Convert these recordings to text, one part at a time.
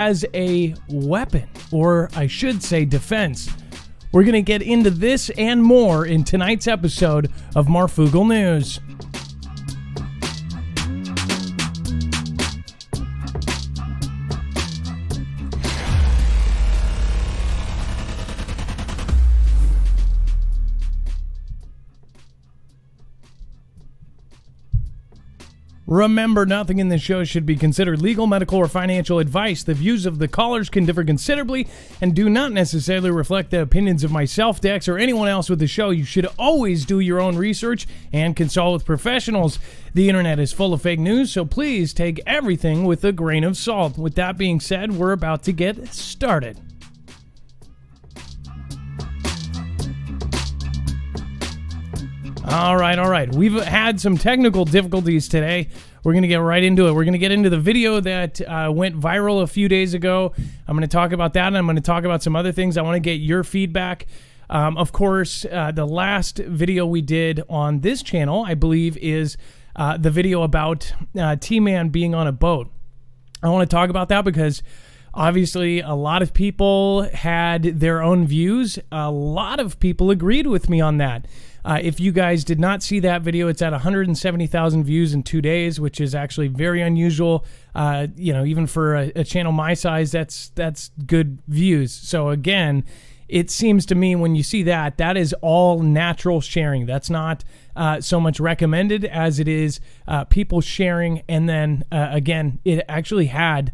as a weapon, or I should say defense. We're going to get into this and more in tonight's episode of Marfoogle News. Remember, nothing in this show should be considered legal, medical, or financial advice. The views of the callers can differ considerably and do not necessarily reflect the opinions of myself, Dex, or anyone else with the show. You should always do your own research and consult with professionals. The internet is full of fake news, so please take everything with a grain of salt. With that being said, we're about to get started. All right. We've had some technical difficulties today. We're going to get right into it. We're going to get into the video that went viral a few days ago. I'm going to talk about that, and I'm going to talk about some other things. I want to get your feedback. Of course, the last video we did on this channel, I believe, is the video about T-Man being on a boat. I want to talk about that because obviously a lot of people had their own views. A lot of people agreed with me on that. If you guys did not see that video, it's at 170,000 views in 2 days, which is actually very unusual. Even for a channel my size, that's good views. So again, it seems to me when you see that, that is all natural sharing. That's not so much recommended as it is people sharing. And then again, it actually had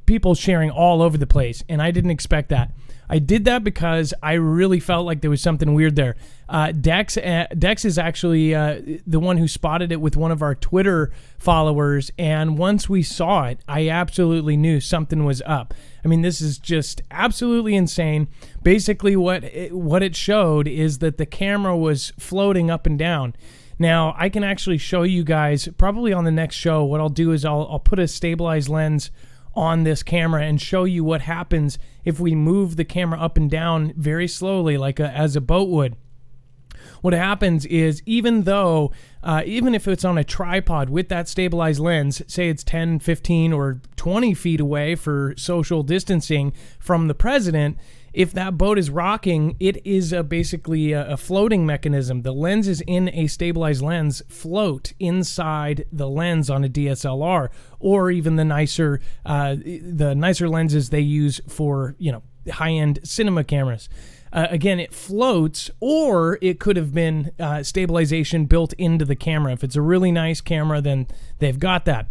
people sharing all over the place, and I didn't expect that. I did that because I really felt like there was something weird there. Dex is actually the one who spotted it with one of our Twitter followers, and once we saw it, I absolutely knew something was up. I mean, this is just absolutely insane. Basically, what it showed is that the camera was floating up and down. Now, I can actually show you guys, probably on the next show, what I'll do is I'll put a stabilized lens on this camera and show you what happens if we move the camera up and down very slowly, like as a boat would. What happens is even if it's on a tripod with that stabilized lens, say it's 10, 15, or 20 feet away for social distancing from the president, if that boat is rocking, it is basically a floating mechanism. The lenses in a stabilized lens float inside the lens on a DSLR, or even the nicer lenses they use for high-end cinema cameras. Again, it floats, or it could have been stabilization built into the camera. If it's a really nice camera, then they've got that.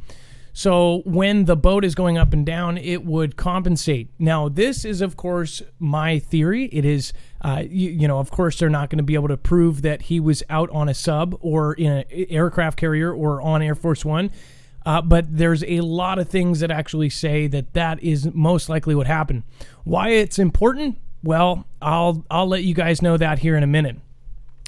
So when the boat is going up and down, it would compensate. Now, this is, of course, my theory. It is, of course, they're not going to be able to prove that he was out on a sub or in an aircraft carrier or on Air Force One. But there's a lot of things that actually say that is most likely what happened. Why it's important? Well, I'll let you guys know that here in a minute.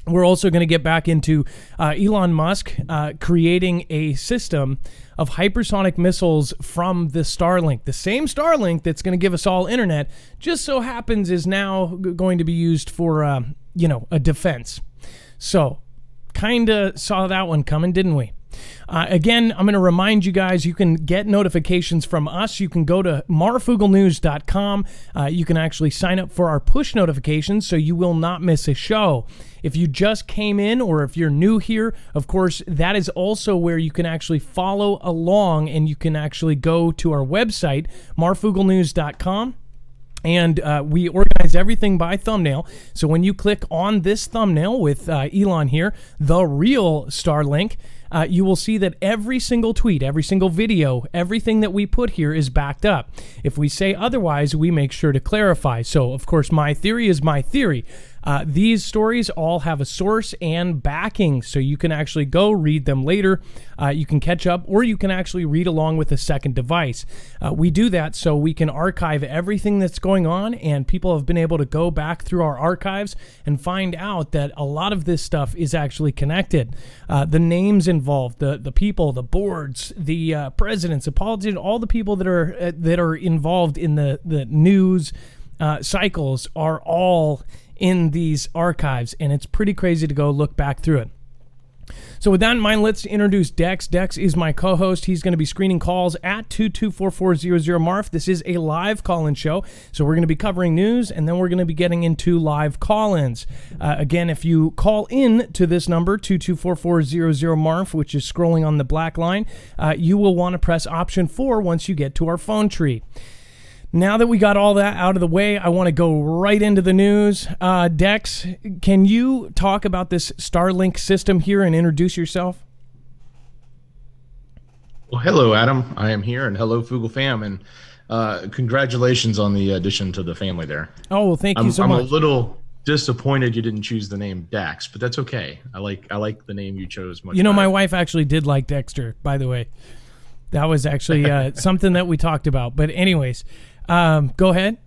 We're also going to get back into Elon Musk creating a system of hypersonic missiles from the Starlink. The same Starlink that's going to give us all internet just so happens is now going to be used for, a defense. So, kind of saw that one coming, didn't we? Again, I'm going to remind you guys, you can get notifications from us. You can go to marfooglenews.com. You can actually sign up for our push notifications so you will not miss a show. If you just came in or if you're new here, of course, that is also where you can actually follow along, and you can actually go to our website, marfooglenews.com. And we organize everything by thumbnail. So when you click on this thumbnail with Elon here, the real Starlink, you will see that every single tweet, every single video, everything that we put here is backed up. If we say otherwise, we make sure to clarify. So, of course, my theory is my theory. These stories all have a source and backing, so you can actually go read them later. You can catch up, or you can actually read along with a second device. We do that so we can archive everything that's going on, and people have been able to go back through our archives and find out that a lot of this stuff is actually connected. The names involved, the people, the boards, the presidents, the politicians, all the people that are involved in the news cycles are all in these archives, and it's pretty crazy to go look back through it. So with that in mind, let's introduce Dex. Dex is my co-host. He's going to be screening calls at 224-400 Marf. This is a live call-in show, so we're going to be covering news, and then we're going to be getting into live call-ins. Again, if you call in to this number, 224-400 Marf, which is scrolling on the black line, you will want to press option 4 once you get to our phone tree. Now that we got all that out of the way, I want to go right into the news. Dex, can you talk about this Starlink system here and introduce yourself? Well, hello, Adam. I am here, and hello, Foogle fam, and congratulations on the addition to the family there. Oh, well, thank you so much. I'm a little disappointed you didn't choose the name Dax, but that's okay. I like the name you chose much. You know, better. my wife actually did like Dexter, by the way. That was actually something that we talked about. But anyways, go ahead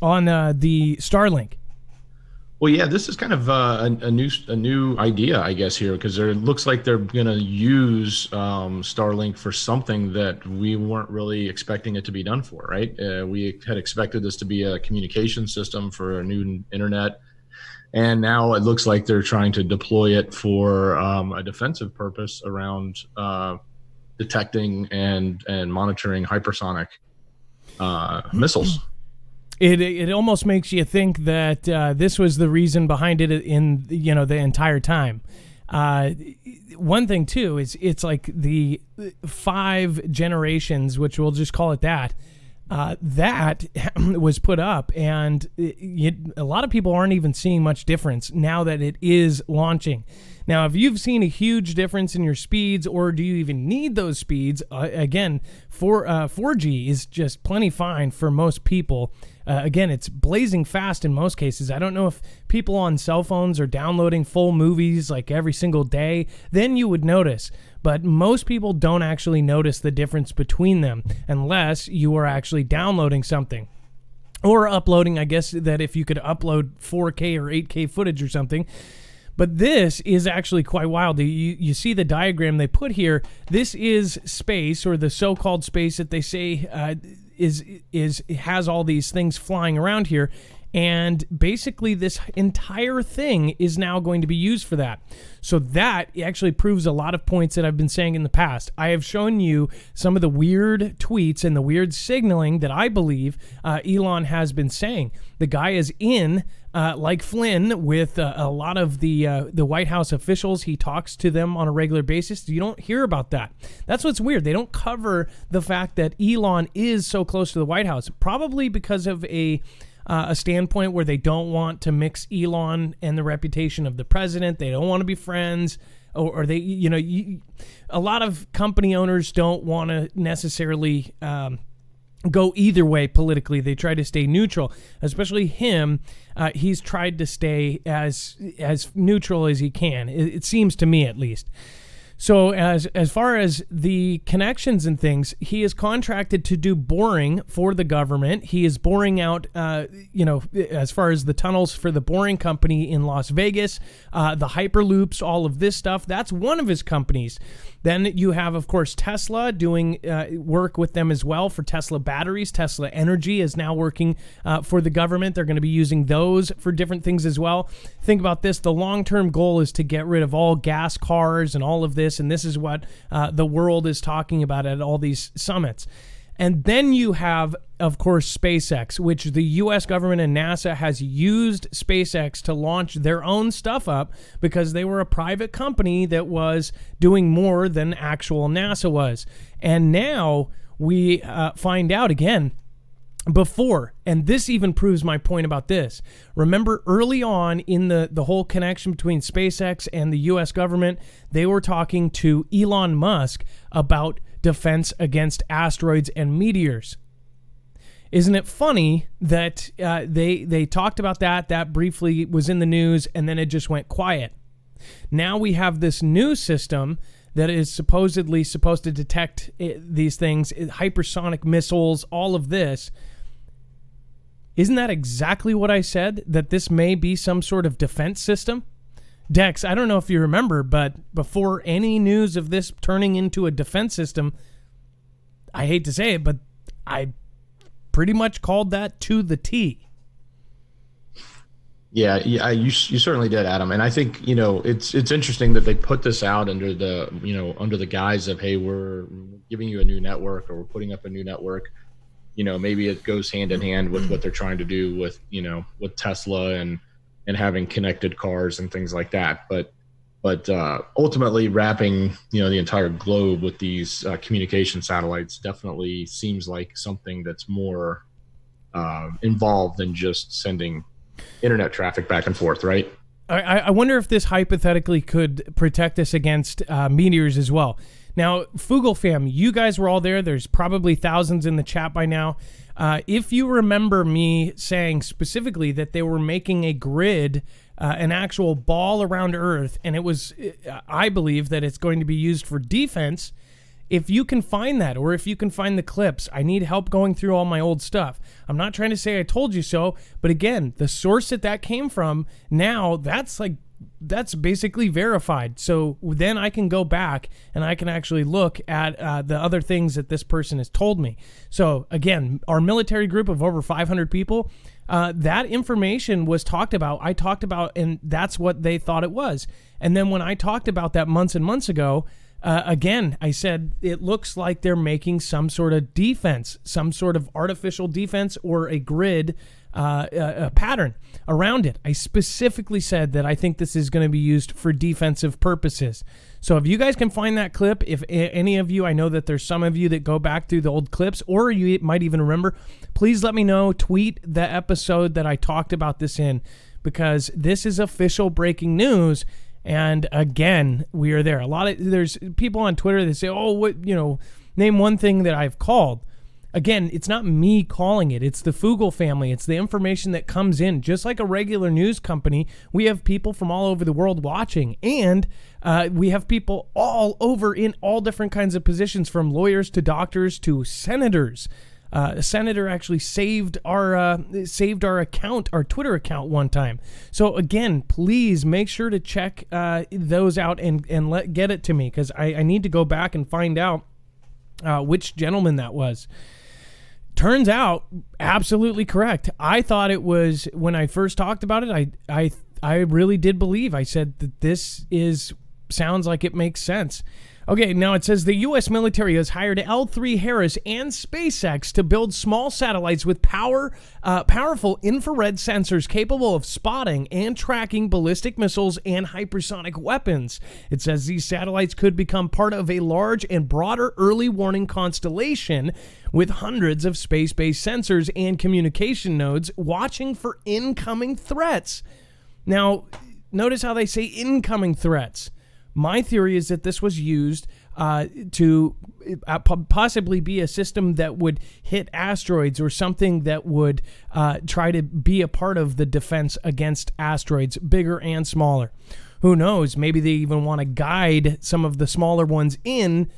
on the Starlink. Well, yeah, this is kind of a new idea, I guess, here, because it looks like they're going to use Starlink for something that we weren't really expecting it to be done for, right? We had expected this to be a communication system for a new internet, and now it looks like they're trying to deploy it for a defensive purpose around detecting and monitoring hypersonic missiles. It almost makes you think that this was the reason behind it in the entire time. One thing too is it's like the 5 generations, which we'll just call it that was put up, and a lot of people aren't even seeing much difference now that it is launching. Now, if you've seen a huge difference in your speeds, or do you even need those speeds, again, 4G is just plenty fine for most people. Again, it's blazing fast in most cases. I don't know if people on cell phones are downloading full movies like every single day. Then you would notice. But most people don't actually notice the difference between them unless you are actually downloading something. Or uploading, I guess that if you could upload 4K or 8K footage or something. But this is actually quite wild. You see the diagram they put here. This is space, or the so-called space that they say has all these things flying around here. And basically this entire thing is now going to be used for that. So that actually proves a lot of points that I've been saying in the past. I have shown you some of the weird tweets and the weird signaling that I believe Elon has been saying. The guy is in, like Flynn, with a lot of the White House officials. He talks to them on a regular basis. You don't hear about that. That's what's weird. They don't cover the fact that Elon is so close to the White House, probably because of a standpoint where they don't want to mix Elon and the reputation of the president. They don't want to be friends, or they, a lot of company owners don't want to necessarily go either way politically. They try to stay neutral, especially him. He's tried to stay as neutral as he can. It seems to me, at least. So as far as the connections and things, he is contracted to do boring for the government. He is boring out, as far as the tunnels for the boring company in Las Vegas, the Hyperloops, all of this stuff. That's one of his companies. Then you have, of course, Tesla doing work with them as well for Tesla batteries. Tesla Energy is now working for the government. They're going to be using those for different things as well. Think about this. The long-term goal is to get rid of all gas cars and all of this. And this is what the world is talking about at all these summits. And then you have, of course, SpaceX, which the U.S. government and NASA has used SpaceX to launch their own stuff up because they were a private company that was doing more than actual NASA was. And now we find out again, before, and this even proves my point about this. Remember early on in the whole connection between SpaceX and the U.S. government, they were talking to Elon Musk about defense against asteroids and meteors. Isn't it funny that they talked about that briefly was in the news, and then it just went quiet? Now we have this new system that is supposedly supposed to detect these things, hypersonic missiles, all of this. Isn't that exactly what I said? That this may be some sort of defense system? Dex, I don't know if you remember, but before any news of this turning into a defense system, I hate to say it, but I pretty much called that to the T. Yeah, you certainly did, Adam. And I think, it's interesting that they put this out under under the guise of, hey, we're giving you a new network, or we're putting up a new network. Maybe it goes hand in hand with what they're trying to do with Tesla and having connected cars and things like that. But ultimately wrapping, the entire globe with these communication satellites definitely seems like something that's more involved than just sending internet traffic back and forth, right? I wonder if this hypothetically could protect us against meteors as well. Now, Foogle fam, you guys were all there. There's probably thousands in the chat by now. If you remember me saying specifically that they were making a grid, an actual ball around Earth, and I believe that it's going to be used for defense. If you can find that, or if you can find the clips, I need help going through all my old stuff. I'm not trying to say I told you so, but again, the source that came from, now that's basically verified. So then I can go back and I can actually look at the other things that this person has told me. So again, our military group of over 500 people, that information was talked about. I talked about, and that's what they thought it was. And then when I talked about that months and months ago, again, I said it looks like they're making some sort of defense, some sort of artificial defense, or a grid, a pattern around it. I specifically said that I think this is going to be used for defensive purposes. So if you guys can find that clip, if any of you, I know that there's some of you that go back through the old clips, or you might even remember, please let me know. Tweet the episode that I talked about this in, because this is official breaking news. And again, we are there. There's people on Twitter that say, oh, name one thing that I've called. Again, it's not me calling it. It's the Foogle family. It's the information that comes in. Just like a regular news company, we have people from all over the world watching. And we have people all over in all different kinds of positions, from lawyers to doctors to senators. A senator actually saved our account, our Twitter account, one time. So again, please make sure to check those out and get it to me, because I need to go back and find out which gentleman that was. Turns out, absolutely correct. I thought it was, when I first talked about it, I really did believe. I said that this sounds like it makes sense. Okay, now it says the U.S. military has hired L3 Harris and SpaceX to build small satellites with powerful infrared sensors capable of spotting and tracking ballistic missiles and hypersonic weapons. It says these satellites could become part of a large and broader early warning constellation with hundreds of space-based sensors and communication nodes watching for incoming threats. Now, notice how they say incoming threats. My theory is that this was used to possibly be a system that would hit asteroids, or something that would try to be a part of the defense against asteroids, bigger and smaller. Who knows? Maybe they even want to guide some of the smaller ones in.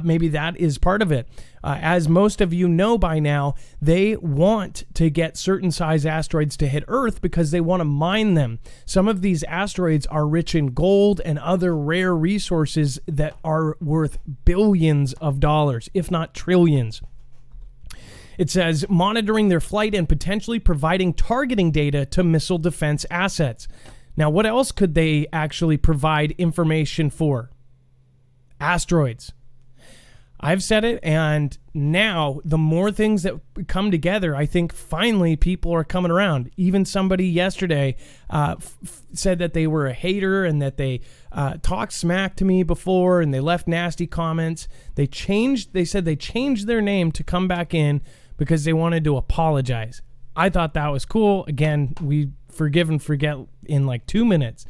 Maybe that is part of it. As most of you know by now, they want to get certain size asteroids to hit Earth because they want to mine them. Some of these asteroids are rich in gold and other rare resources that are worth billions of dollars, if not trillions. It says monitoring their flight and potentially providing targeting data to missile defense assets. Now, what else could they actually provide information for? Asteroids. I've said it, and now the more things that come together, I think finally people are coming around. Even somebody yesterday said that they were a hater and that they talked smack to me before and they left nasty comments. They said they changed their name to come back in because they wanted to apologize. I thought that was cool. Again, we forgive and forget in like 2 minutes.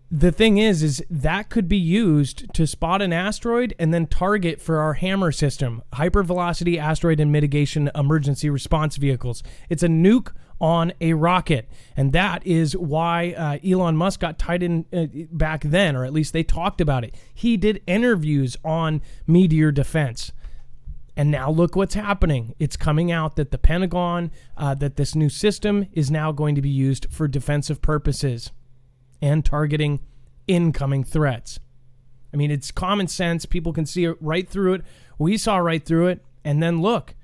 The thing is that could be used to spot an asteroid and then target for our HAMMER system, hypervelocity asteroid and mitigation emergency response vehicles. It's a nuke on a rocket, and that is why Elon Musk got tied in back then, or at least they talked about it. He did interviews on meteor defense. And now look what's happening. It's coming out that the Pentagon, that this new system is now going to be used for defensive purposes and targeting incoming threats. I mean, it's common sense. People can see right through it. We saw right through it. And then look,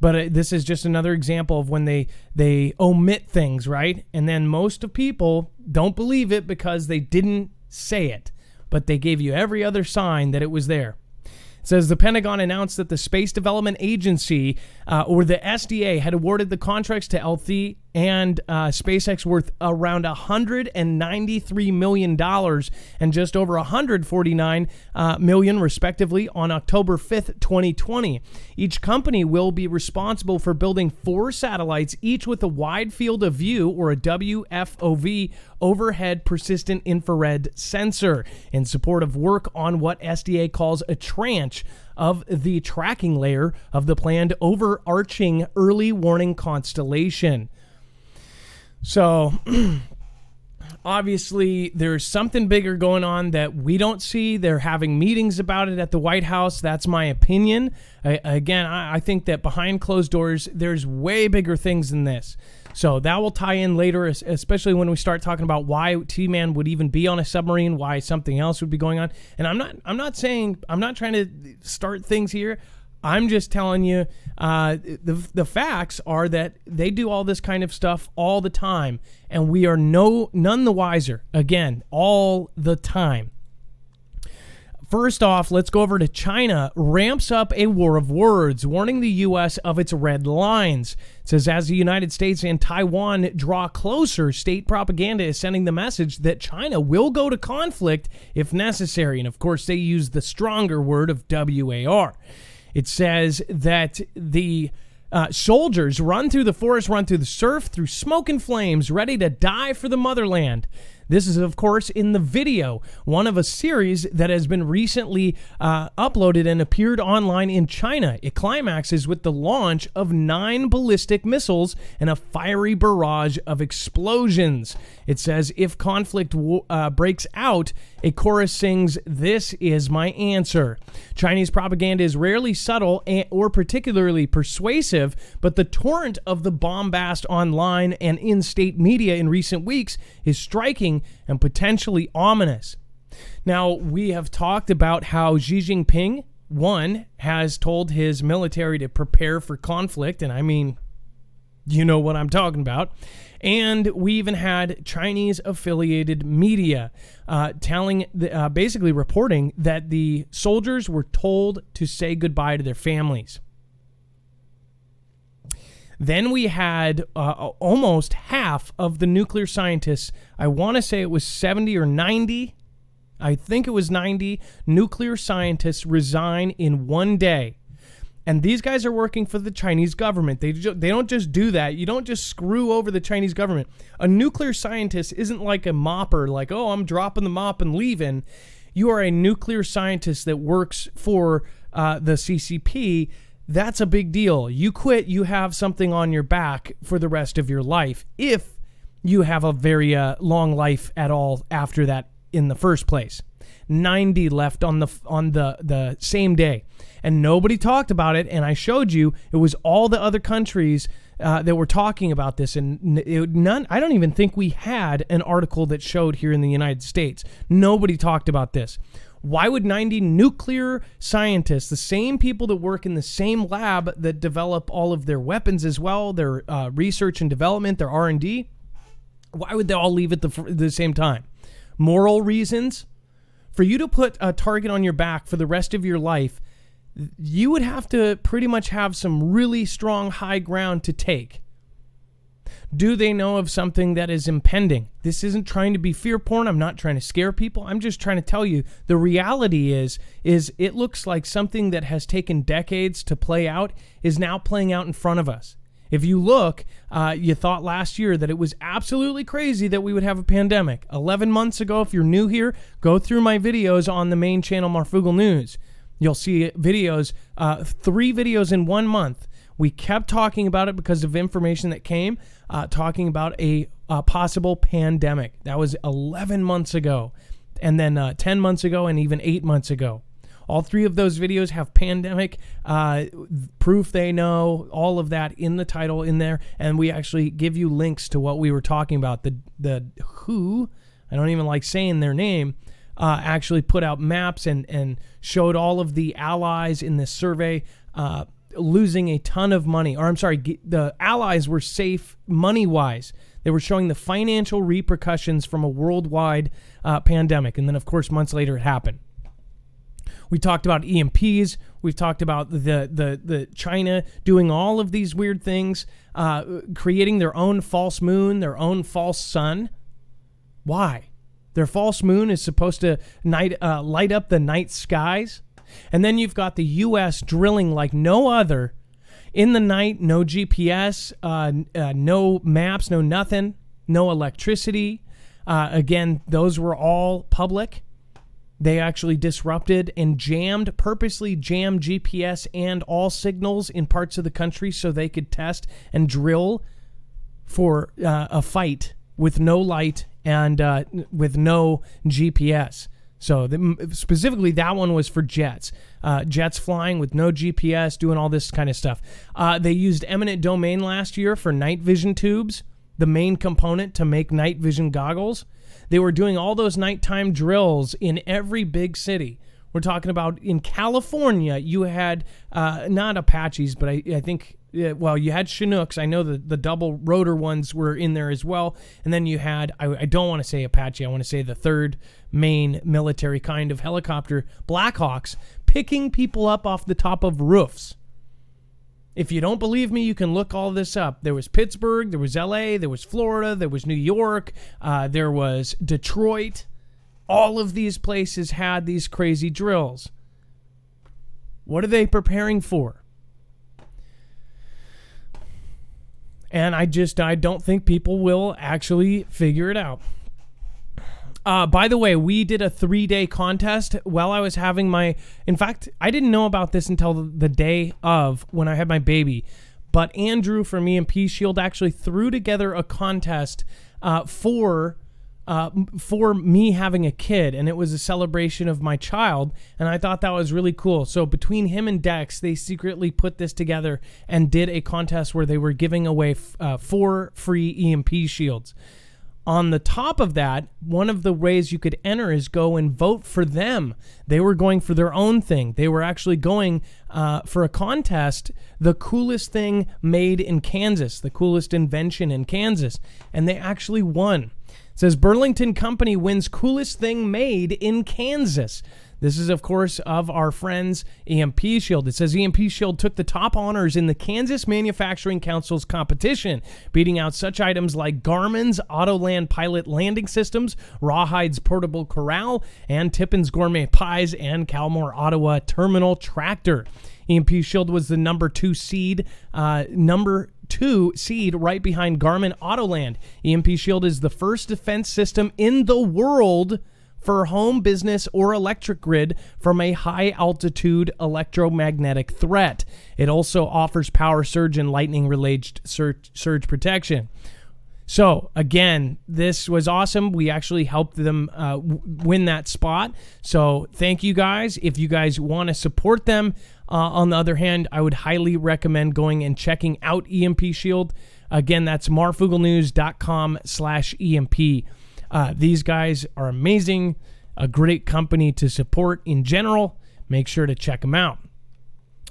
But this is just another example of when they omit things, right? And then most of people don't believe it because they didn't say it, but they gave you every other sign that it was there. It says the Pentagon announced that the Space Development Agency, or the SDA, had awarded the contracts to LT and SpaceX worth around $193 million and just over $149 million, respectively, on October 5th, 2020. Each company will be responsible for building 4 satellites, each with a wide field of view, or a WFOV, overhead persistent infrared sensor, in support of work on what SDA calls a tranche of the tracking layer of the planned overarching early warning constellation. So, obviously, there's something bigger going on that we don't see. They're having meetings about it at the White House. That's my opinion. I think that behind closed doors, there's way bigger things than this. So that will tie in later, especially when we start talking about why T-Man would even be on a submarine, why something else would be going on. And I'm not trying to start things here. I'm just telling you, the facts are that they do all this kind of stuff all the time, and we are none the wiser. Again, all the time. First off, let's go over to China. Ramps up a war of words, warning the U.S. of its red lines. It says, as the United States and Taiwan draw closer, state propaganda is sending the message that China will go to conflict if necessary. And of course, they use the stronger word of WAR. It says that the soldiers run through the forest, run through the surf, through smoke and flames, ready to die for the motherland. This is, of course, in the video, one of a series that has been recently uploaded and appeared online in China. It climaxes with the launch of 9 ballistic missiles and a fiery barrage of explosions. It says, if conflict breaks out, a chorus sings, "This is my answer." Chinese propaganda is rarely subtle or particularly persuasive, but the torrent of the bombast online and in-state media in recent weeks is striking and potentially ominous. Now, we have talked about how Xi Jinping, has told his military to prepare for conflict, and I mean, you know what I'm talking about. And we even had Chinese-affiliated media basically reporting that the soldiers were told to say goodbye to their families. Then we had almost half of the nuclear scientists, I want to say it was 70 or 90, I think it was 90 nuclear scientists resign in one day. And these guys are working for the Chinese government. They don't just do that. You don't just screw over the Chinese government. A nuclear scientist isn't like a mopper, like, oh, I'm dropping the mop and leaving. You are a nuclear scientist that works for the CCP. That's a big deal. You quit, you have something on your back for the rest of your life, if you have a very long life at all after that in the first place. 90 left on the same day, and nobody talked about it. And I showed you it was all the other countries that were talking about this, and I don't even think we had an article that showed here in the United States. Nobody talked about this. Why would 90 nuclear scientists, the same people that work in the same lab that develop all of their weapons as well, their research and development, their R&D, why would they all leave at the same time? Moral reasons? For you to put a target on your back for the rest of your life, you would have to pretty much have some really strong high ground to take. Do they know of something that is impending? This isn't trying to be fear porn. I'm not trying to scare people. I'm just trying to tell you the reality is it looks like something that has taken decades to play out is now playing out in front of us. If you look, you thought last year that it was absolutely crazy that we would have a pandemic. 11 months ago, if you're new here, go through my videos on the main channel, Marfoogle News. You'll see videos, 3 videos in 1 month. We kept talking about it because of information that came, talking about a possible pandemic. That was 11 months ago, and then 10 months ago, and even 8 months ago. All 3 of those videos have pandemic proof they know, all of that in the title in there, and we actually give you links to what we were talking about. The WHO, I don't even like saying their name, actually put out maps and showed all of the allies in this survey losing a ton of money. Or I'm sorry, the Allies were safe money-wise. They were showing the financial repercussions from a worldwide pandemic. And then, of course, months later, it happened. We talked about EMPs. We've talked about the China doing all of these weird things, creating their own false moon, their own false sun. Why? Their false moon is supposed to light up the night skies. And then you've got the U.S. drilling like no other in the night, no GPS, no maps, no nothing, no electricity. Again, those were all public. They actually disrupted and purposely jammed GPS and all signals in parts of the country so they could test and drill for a fight with no light and with no GPS. So specifically, that one was for jets. Jets flying with no GPS, doing all this kind of stuff. They used eminent domain last year for night vision tubes, the main component to make night vision goggles. They were doing all those nighttime drills in every big city. We're talking about in California, you had not Apaches, but I think, you had Chinooks. I know the double rotor ones were in there as well. And then you had, I don't want to say Apache, I want to say the third main military kind of helicopter, Blackhawks, picking people up off the top of roofs. If you don't believe me, you can look all this up. There was Pittsburgh, there was LA, there was Florida, there was New York, there was Detroit. All of these places had these crazy drills. What are they preparing for? And I don't think people will actually figure it out. By the way, we did a 3-day contest while I was having in fact, I didn't know about this until the day of when I had my baby, but Andrew from EMP Shield actually threw together a contest for me having a kid, and it was a celebration of my child, and I thought that was really cool. So between him and Dex, they secretly put this together and did a contest where they were giving away 4 free EMP shields. On the top of that, one of the ways you could enter is go and vote for them. They were going for their own thing. They were actually going for a contest, the coolest thing made in Kansas, the coolest invention in Kansas, and they actually won. It says Burlington Company wins coolest thing made in Kansas. This is, of course, of our friends EMP Shield. It says EMP Shield took the top honors in the Kansas Manufacturing Council's competition, beating out such items like Garmin's Autoland Pilot Landing Systems, Rawhide's Portable Corral, and Tippin's Gourmet Pies, and Calmore Ottawa Terminal Tractor. EMP Shield was the number 2 seed right behind Garmin Autoland. EMP Shield is the first defense system in the world for home, business, or electric grid from a high-altitude electromagnetic threat. It also offers power surge and lightning-related surge protection. So, again, this was awesome. We actually helped them win that spot. So, thank you guys. If you guys want to support them, on the other hand, I would highly recommend going and checking out EMP Shield. Again, that's marfooglenews.com/EMP. These guys are amazing, a great company to support in general. Make sure to check them out.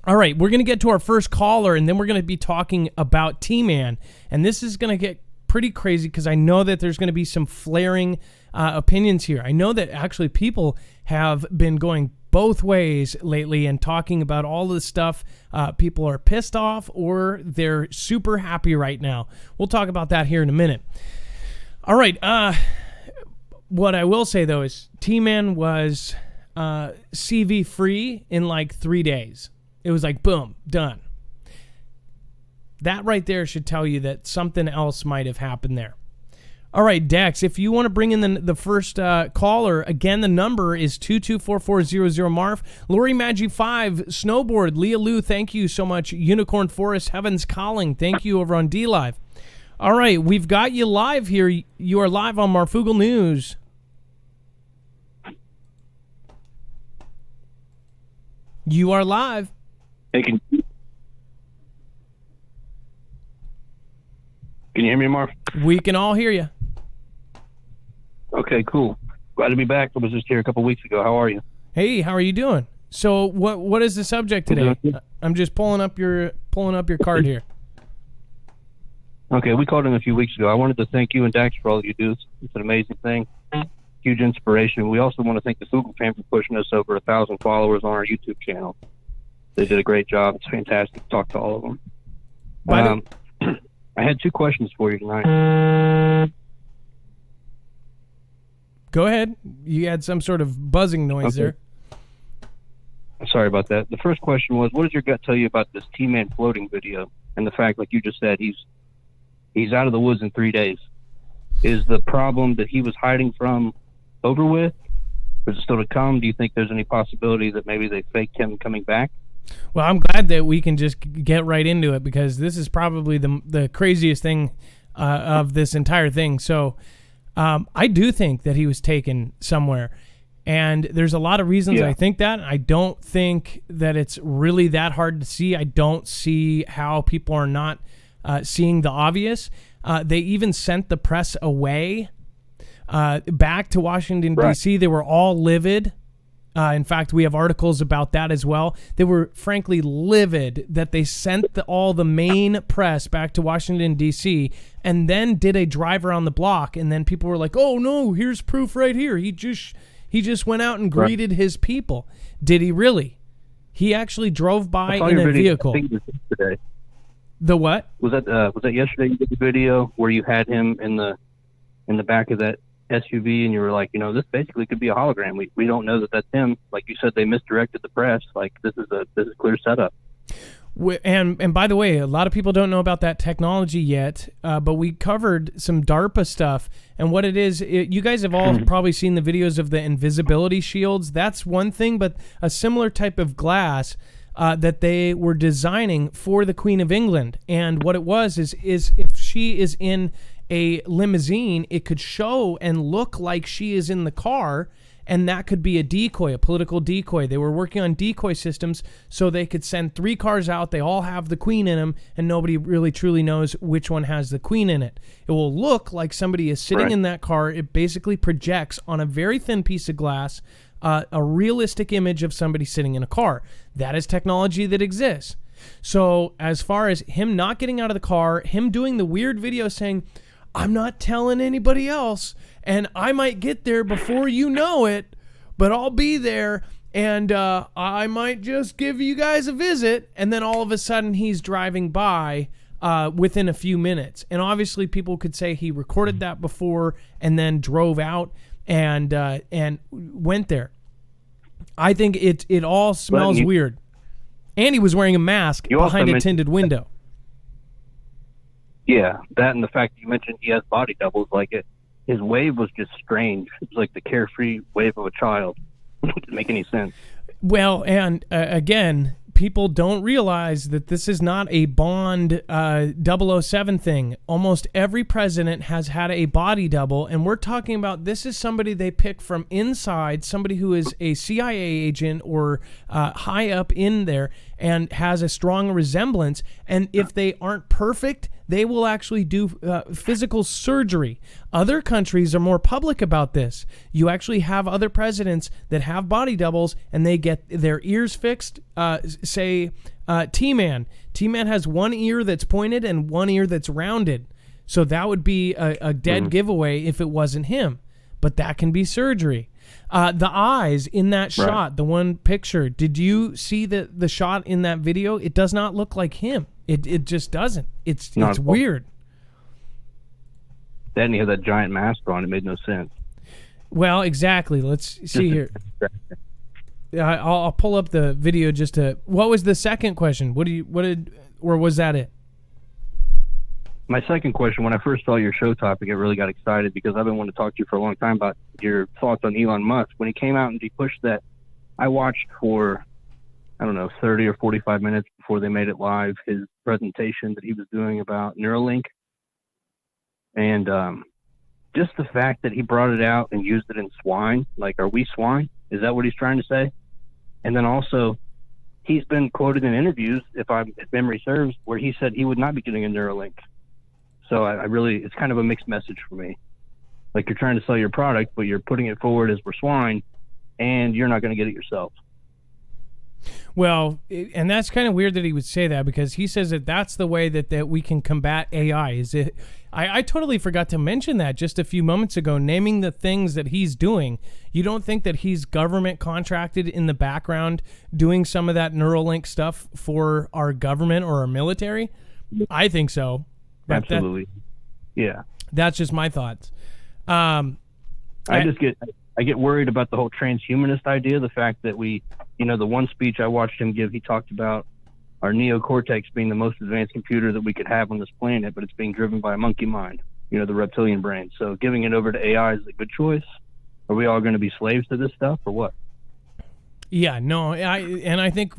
All right, we're going to get to our first caller, and then we're going to be talking about T-Man. And this is going to get pretty crazy because I know that there's going to be some flaring opinions here. I know that actually people have been going both ways lately and talking about all this stuff. People are pissed off or they're super happy right now. We'll talk about that here in a minute. All right, what I will say, though, is T-Man was CV free in like 3 days. It was like, boom, done. That right there should tell you that something else might have happened there. All right, Dex, if you want to bring in the first caller, again, the number is 224-400-MARF. Lori Maggi 5, Snowboard, Leah Lou, thank you so much. Unicorn Forest, Heaven's Calling, thank you over on D-Live. All right, we've got you live here. You are live on Marfoogle News. You are live. Hey, can you hear me, Marf? We can all hear you. Okay, cool. Glad to be back. I was just here a couple weeks ago. How are you? Hey, how are you doing? So what is the subject today? I'm just pulling up your card here. Okay, we called in a few weeks ago. I wanted to thank you and Dax for all you do. It's an amazing thing. Huge inspiration. We also want to thank the Google fam for pushing us over 1,000 followers on our YouTube channel. They did a great job. It's fantastic to talk to all of them. I had 2 questions for you tonight. Go ahead. You had some sort of buzzing noise there. Sorry about that. The first question was, what does your gut tell you about this T-Man floating video and the fact, like you just said, he's out of the woods in 3 days? Is the problem that he was hiding from over with? Is it still to come? Do you think there's any possibility that maybe they faked him coming back? Well, I'm glad that we can just get right into it, because this is probably the craziest thing of this entire thing. So I do think that he was taken somewhere. And there's a lot of reasons I think that. I don't think that it's really that hard to see. I don't see how people are not seeing the obvious. They even sent the press away back to Washington, D.C. They were all livid. In fact, we have articles about that as well. They were frankly livid that they sent all the main press back to Washington, D.C. and then did a drive around the block. And then people were like, oh, no, here's proof right here. He just went out and greeted his people. Did he really? He actually drove by in a vehicle. I think it was yesterday. The what? Was that yesterday you did the video where you had him in the back of that SUV and you were like, this basically could be a hologram. We don't know that that's him. Like you said, they misdirected the press. Like this is clear setup. And by the way, a lot of people don't know about that technology yet, but we covered some DARPA stuff. And what it is, you guys have all probably seen the videos of the Invisibility Shields. That's one thing, but a similar type of glass that they were designing for the Queen of England. And what it was is if she is in a limousine, it could show and look like she is in the car. And that could be a decoy, a political decoy. They were working on decoy systems so they could send 3 cars out. They all have the Queen in them, and nobody really truly knows which one has the Queen in it. It will look like somebody is sitting in that car. It basically projects on a very thin piece of glass a realistic image of somebody sitting in a car. That is technology that exists. So as far as him not getting out of the car, him doing the weird video saying, I'm not telling anybody else, and I might get there before you know it, but I'll be there, and I might just give you guys a visit, and then all of a sudden he's driving by within a few minutes. And obviously people could say he recorded that before and then drove out and went there. I think it all smells weird. And he was wearing a mask behind a tinted window. Yeah, that and the fact that you mentioned he has body doubles, his wave was just strange. It was like the carefree wave of a child. It didn't make any sense. Well, and again, people don't realize that this is not a Bond 007 thing. Almost every president has had a body double, and we're talking about this is somebody they pick from inside, somebody who is a CIA agent or high up in there and has a strong resemblance. And if they aren't perfect, they will actually do physical surgery. Other countries are more public about this. You actually have other presidents that have body doubles and they get their ears fixed. Say T-Man. T-Man has one ear that's pointed and one ear that's rounded. So that would be a dead giveaway if it wasn't him. But that can be surgery. The eyes in that shot, the one picture, did you see the shot in that video? It does not look like him. It just doesn't. It's weird. Then he had that giant mask on. It made no sense. Well, exactly. Let's see here. I'll pull up the video just to. What was the second question? Or was that it? My second question, when I first saw your show topic, I really got excited because I've been wanting to talk to you for a long time about your thoughts on Elon Musk. When he came out and he pushed that, I watched for, 30 or 45 minutes before they made it live, his presentation that he was doing about Neuralink. And just the fact that he brought it out and used it in swine, like, are we swine? Is that what he's trying to say? And then also, he's been quoted in interviews, if memory serves, where he said he would not be getting a Neuralink. So it's kind of a mixed message for me. Like, you're trying to sell your product, but you're putting it forward as we're swine, and you're not going to get it yourself. Well, and that's kind of weird that he would say that, because he says that that's the way that we can combat AI. Is it? I totally forgot to mention that just a few moments ago, naming the things that he's doing. You don't think that he's government contracted in the background doing some of that Neuralink stuff for our government or our military? I think so. Absolutely. Yeah. That's just my thoughts. I get worried about the whole transhumanist idea. The fact that the one speech I watched him give, he talked about our neocortex being the most advanced computer that we could have on this planet, but it's being driven by a monkey mind, the reptilian brain. So giving it over to AI is a good choice. Are we all going to be slaves to this stuff or what? Yeah, no, I think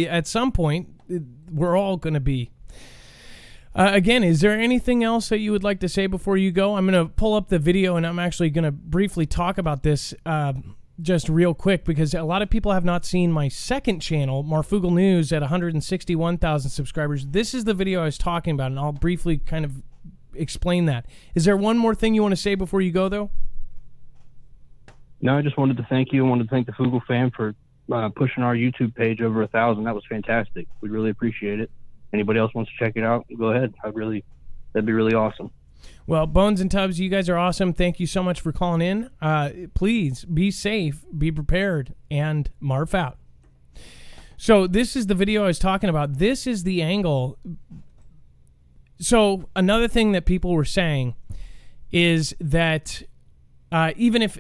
at some point we're all going to be. Again, is there anything else that you would like to say before you go? I'm going to pull up the video, and I'm actually going to briefly talk about this just real quick, because a lot of people have not seen my second channel, Marfoogle News, at 161,000 subscribers. This is the video I was talking about, and I'll briefly kind of explain that. Is there one more thing you want to say before you go, though? No, I just wanted to thank you. I wanted to thank the Foogle fam for pushing our YouTube page over 1,000. That was fantastic. We really appreciate it. Anybody else wants to check it out, go ahead. That'd be really awesome. Well, Bones and Tubbs, you guys are awesome. Thank you so much for calling in. Please be safe, be prepared, and Marf out. So this is the video I was talking about. This is the angle. So another thing that people were saying is that even if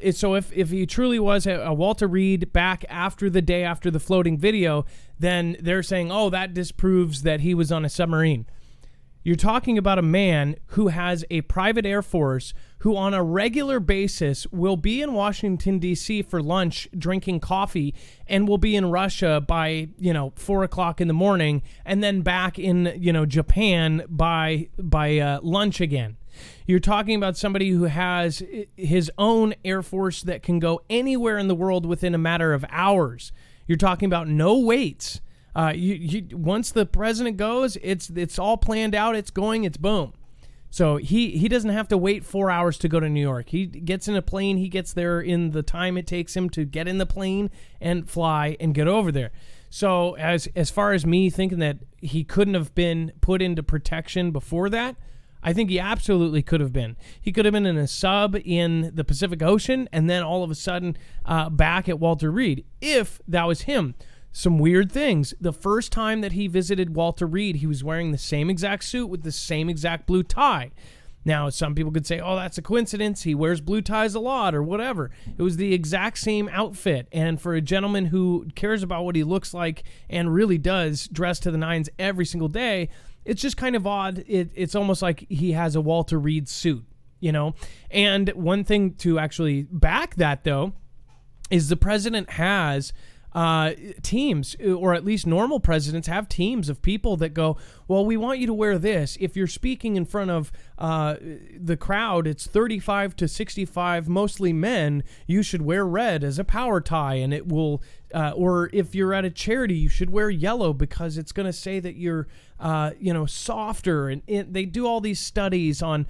he truly was a Walter Reed back after the day after the floating video, then they're saying, oh, that disproves that he was on a submarine. You're talking about a man who has a private air force, who on a regular basis will be in Washington, D.C. for lunch, drinking coffee, and will be in Russia by, 4 o'clock in the morning, and then back in, Japan by lunch again. You're talking about somebody who has his own air force that can go anywhere in the world within a matter of hours. You're talking about no waits. Once the president goes, it's all planned out. It's going. It's boom. So he doesn't have to wait 4 hours to go to New York. He gets in a plane. He gets there in the time it takes him to get in the plane and fly and get over there. So as far as me thinking that he couldn't have been put into protection before that, I think he absolutely could have been. He could have been in a sub in the Pacific Ocean and then all of a sudden back at Walter Reed, if that was him. Some weird things. The first time that he visited Walter Reed, he was wearing the same exact suit with the same exact blue tie. Now, some people could say, oh, that's a coincidence. He wears blue ties a lot or whatever. It was the exact same outfit. And for a gentleman who cares about what he looks like and really does dress to the nines every single day, it's just kind of odd. It's almost like he has a Walter Reed suit, And one thing to actually back that, though, is the president has teams, or at least normal presidents have teams of people that go, well, we want you to wear this. If you're speaking in front of the crowd, it's 35 to 65, mostly men, you should wear red as a power tie, and it will, or if you're at a charity, you should wear yellow because it's going to say that you're, softer. And they do all these studies on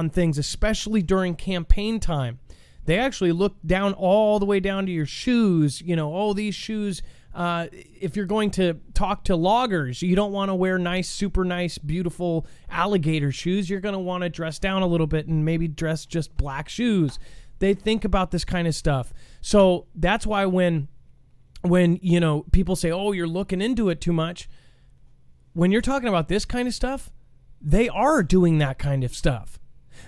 things, especially during campaign time. They actually look down all the way down to your shoes. These shoes, if you're going to talk to loggers, you don't want to wear nice, super nice, beautiful alligator shoes. You're going to want to dress down a little bit and maybe dress just black shoes. They think about this kind of stuff. So that's why when people say, oh, you're looking into it too much, when you're talking about this kind of stuff, they are doing that kind of stuff.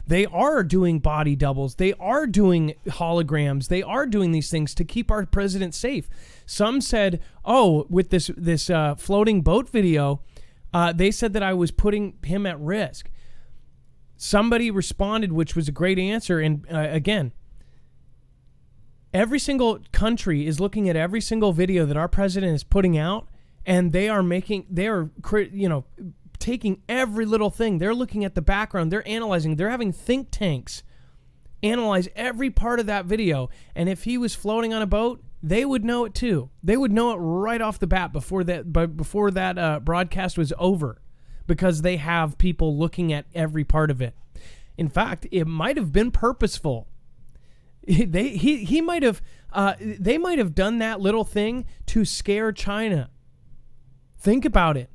They are doing body doubles. They are doing holograms. They are doing these things to keep our president safe. Some said, oh, with this floating boat video, they said that I was putting him at risk. Somebody responded, which was a great answer. And again, every single country is looking at every single video that our president is putting out, and they are taking every little thing. They're looking at the background. They're analyzing. They're having think tanks analyze every part of that video. And if he was floating on a boat, they would know it too. They would know it right off the bat before that broadcast was over, because they have people looking at every part of it. In fact, it might have been purposeful. He might have they might have done that little thing to scare China. Think about it.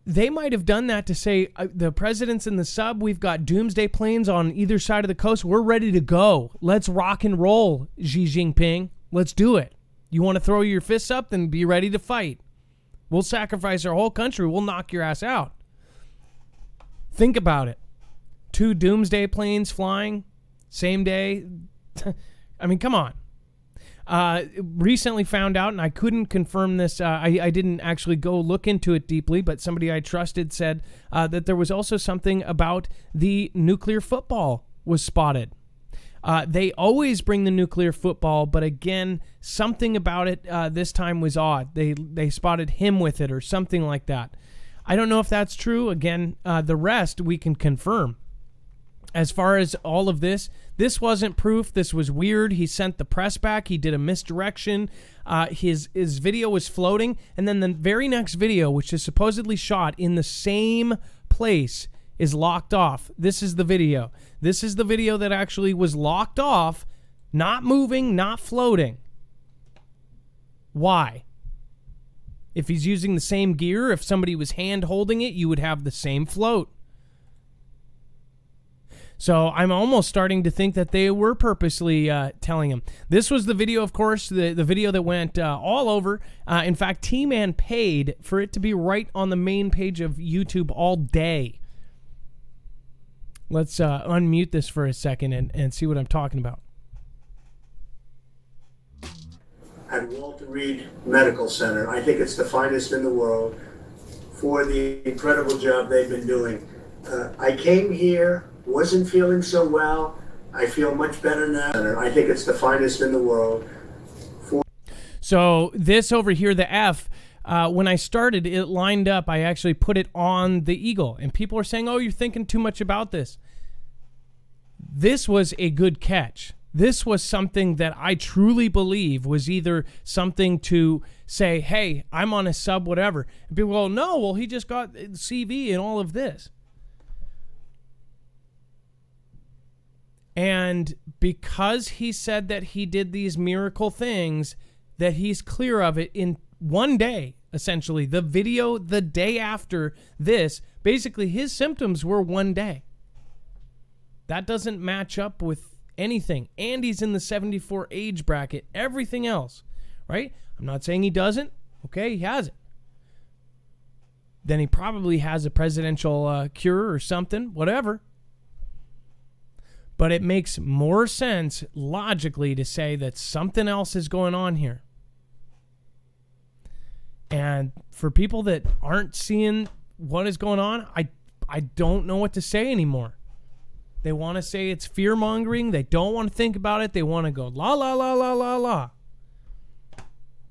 They might have done that to say, the president's in the sub, we've got doomsday planes on either side of the coast, we're ready to go. Let's rock and roll, Xi Jinping. Let's do it. You want to throw your fists up, then be ready to fight. We'll sacrifice our whole country. We'll knock your ass out. Think about it. 2 doomsday planes flying, same day. I mean, come on. Recently found out, and I couldn't confirm this. I didn't actually go look into it deeply, but somebody I trusted said that there was also something about the nuclear football was spotted. They always bring the nuclear football, but again, something about it this time was odd. They spotted him with it or something like that. I don't know if that's true. Again, the rest we can confirm. As far as all of this wasn't proof. This was weird. He sent the press back. He did a misdirection. His video was floating. And then the very next video, which is supposedly shot in the same place, is locked off. This is the video. This is the video that actually was locked off, not moving, not floating. Why? If he's using the same gear, if somebody was hand holding it, you would have the same float. So I'm almost starting to think that they were purposely telling him. This was the video, of course, the video that went all over. In fact, T-Man paid for it to be right on the main page of YouTube all day. Let's unmute this for a second and see what I'm talking about. At Walter Reed Medical Center. I think it's the finest in the world for the incredible job they've been doing. I came here, wasn't feeling so well. I feel much better now. I think it's the finest in the world. So this over here, the F, when I started, it lined up. I actually put it on the Eagle, and people are saying, oh, you're thinking too much about this. This was a good catch. This was something that I truly believe was either something to say, hey, I'm on a sub, whatever. And people go, no, well, he just got CV and all of this. And because he said that he did these miracle things, that he's clear of it in one day, essentially. The video the day after this, basically his symptoms were one day. That doesn't match up with anything. And he's in the 74 age bracket. Everything else, right? I'm not saying he doesn't. Okay, he has it. Then he probably has a presidential cure or something, whatever. But it makes more sense logically to say that something else is going on here. And for people that aren't seeing what is going on, I don't know what to say anymore. They want to say it's fear-mongering. They don't want to think about it. They want to go la, la, la, la, la, la.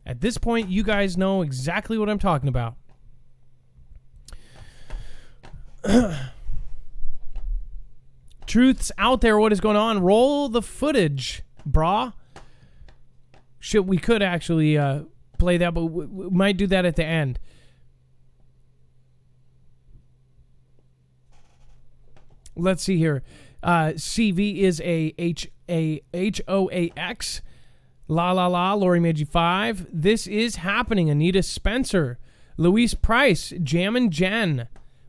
At this point, you guys know exactly what I'm talking about. Truth's out there. What is going on? Roll the footage, brah. We could actually play that, but we might do that at the end. Let's see here. CV is a HOAX. La la la. Lori Meiji 5. This is happening. Anita Spencer. Luis Price. Jam and Jen.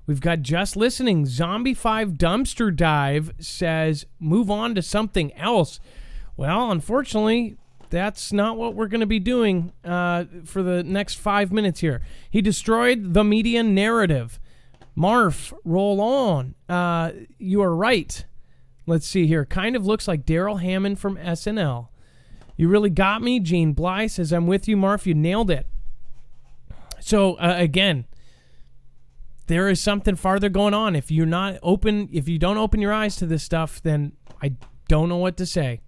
We've got Just Listening. Zombie 5 Dumpster Dive says, move on to something else. Well, unfortunately, that's not what we're going to be doing for the next 5 minutes here. He destroyed the media narrative. Marf, roll on. You are right. Let's see here. Kind of looks like Daryl Hammond from SNL. You really got me. Gene Bly says, I'm with you, Marf. You nailed it. So, again, there is something farther going on. If you don't open your eyes to this stuff, then I don't know what to say.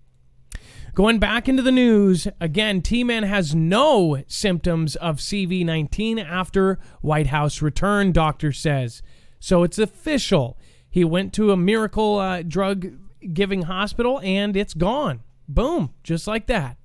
Going back into the news, again, T-Man has no symptoms of CV-19 after White House return, doctor says. So it's official. He went to a miracle drug-giving hospital, and it's gone. Boom, just like that.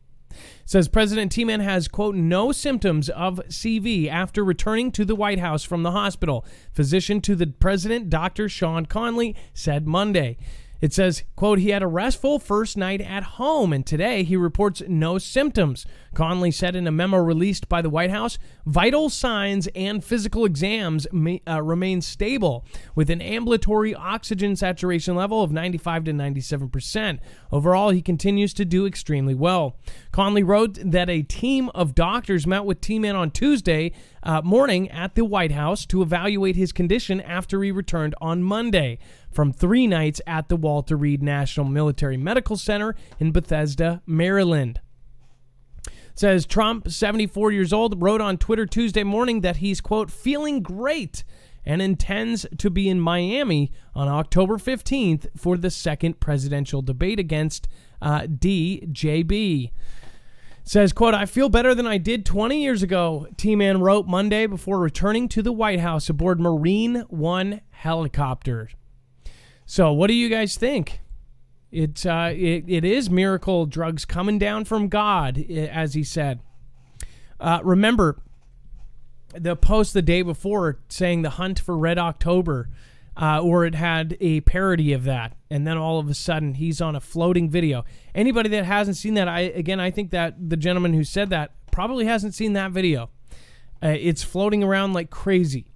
Says President T-Man has, quote, no symptoms of CV after returning to the White House from the hospital. Physician to the president, Dr. Sean Conley, said Monday. It says, quote, he had a restful first night at home, and today he reports no symptoms. Conley said in a memo released by the White House, vital signs and physical exams remain stable with an ambulatory oxygen saturation level of 95 to 97%. Overall, he continues to do extremely well. Conley wrote that a team of doctors met with T-Man on Tuesday morning at the White House to evaluate his condition after he returned on Monday from 3 nights at the Walter Reed National Military Medical Center in Bethesda, Maryland. It says Trump, 74 years old, wrote on Twitter Tuesday morning that he's, quote, feeling great and intends to be in Miami on October 15th for the second presidential debate against DJB. It says, quote, I feel better than I did 20 years ago, T-Man wrote Monday before returning to the White House aboard Marine One helicopter. So what do you guys think? It is miracle drugs coming down from God, as he said. Remember the post the day before saying the hunt for Red October, or it had a parody of that, and then all of a sudden he's on a floating video. Anybody that hasn't seen that, I think that the gentleman who said that probably hasn't seen that video. It's floating around like crazy.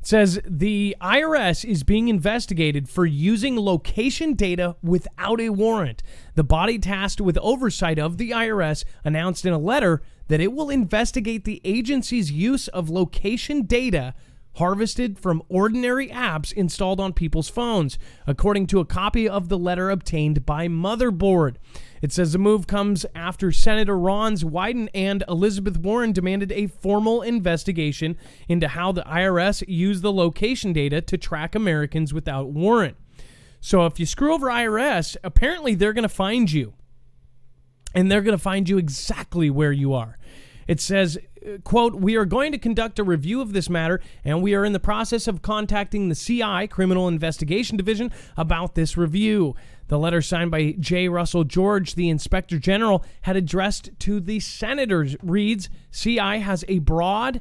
It says the IRS is being investigated for using location data without a warrant. The body tasked with oversight of the IRS announced in a letter that it will investigate the agency's use of location data harvested from ordinary apps installed on people's phones, according to a copy of the letter obtained by Motherboard. It says the move comes after Senator Ron Wyden and Elizabeth Warren demanded a formal investigation into how the IRS used the location data to track Americans without warrant. So if you screw over IRS, apparently they're going to find you. And they're going to find you exactly where you are. It says, quote, we are going to conduct a review of this matter, and we are in the process of contacting the CI, Criminal Investigation Division, about this review. The letter signed by J. Russell George, the Inspector General, had addressed to the senators reads, CI has a broad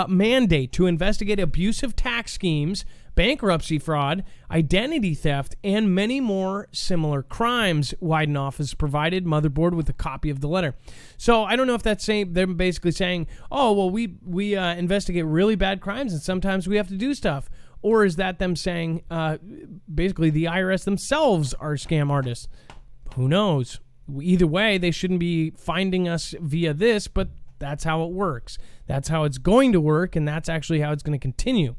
mandate to investigate abusive tax schemes, bankruptcy fraud, identity theft, and many more similar crimes. Wyden office provided Motherboard with a copy of the letter. So I don't know if that's saying, they're basically saying, oh, well, we investigate really bad crimes and sometimes we have to do stuff. Or is that them saying, basically the IRS themselves are scam artists? Who knows? Either way, they shouldn't be finding us via this, but that's how it works. That's how it's going to work, and that's actually how it's going to continue.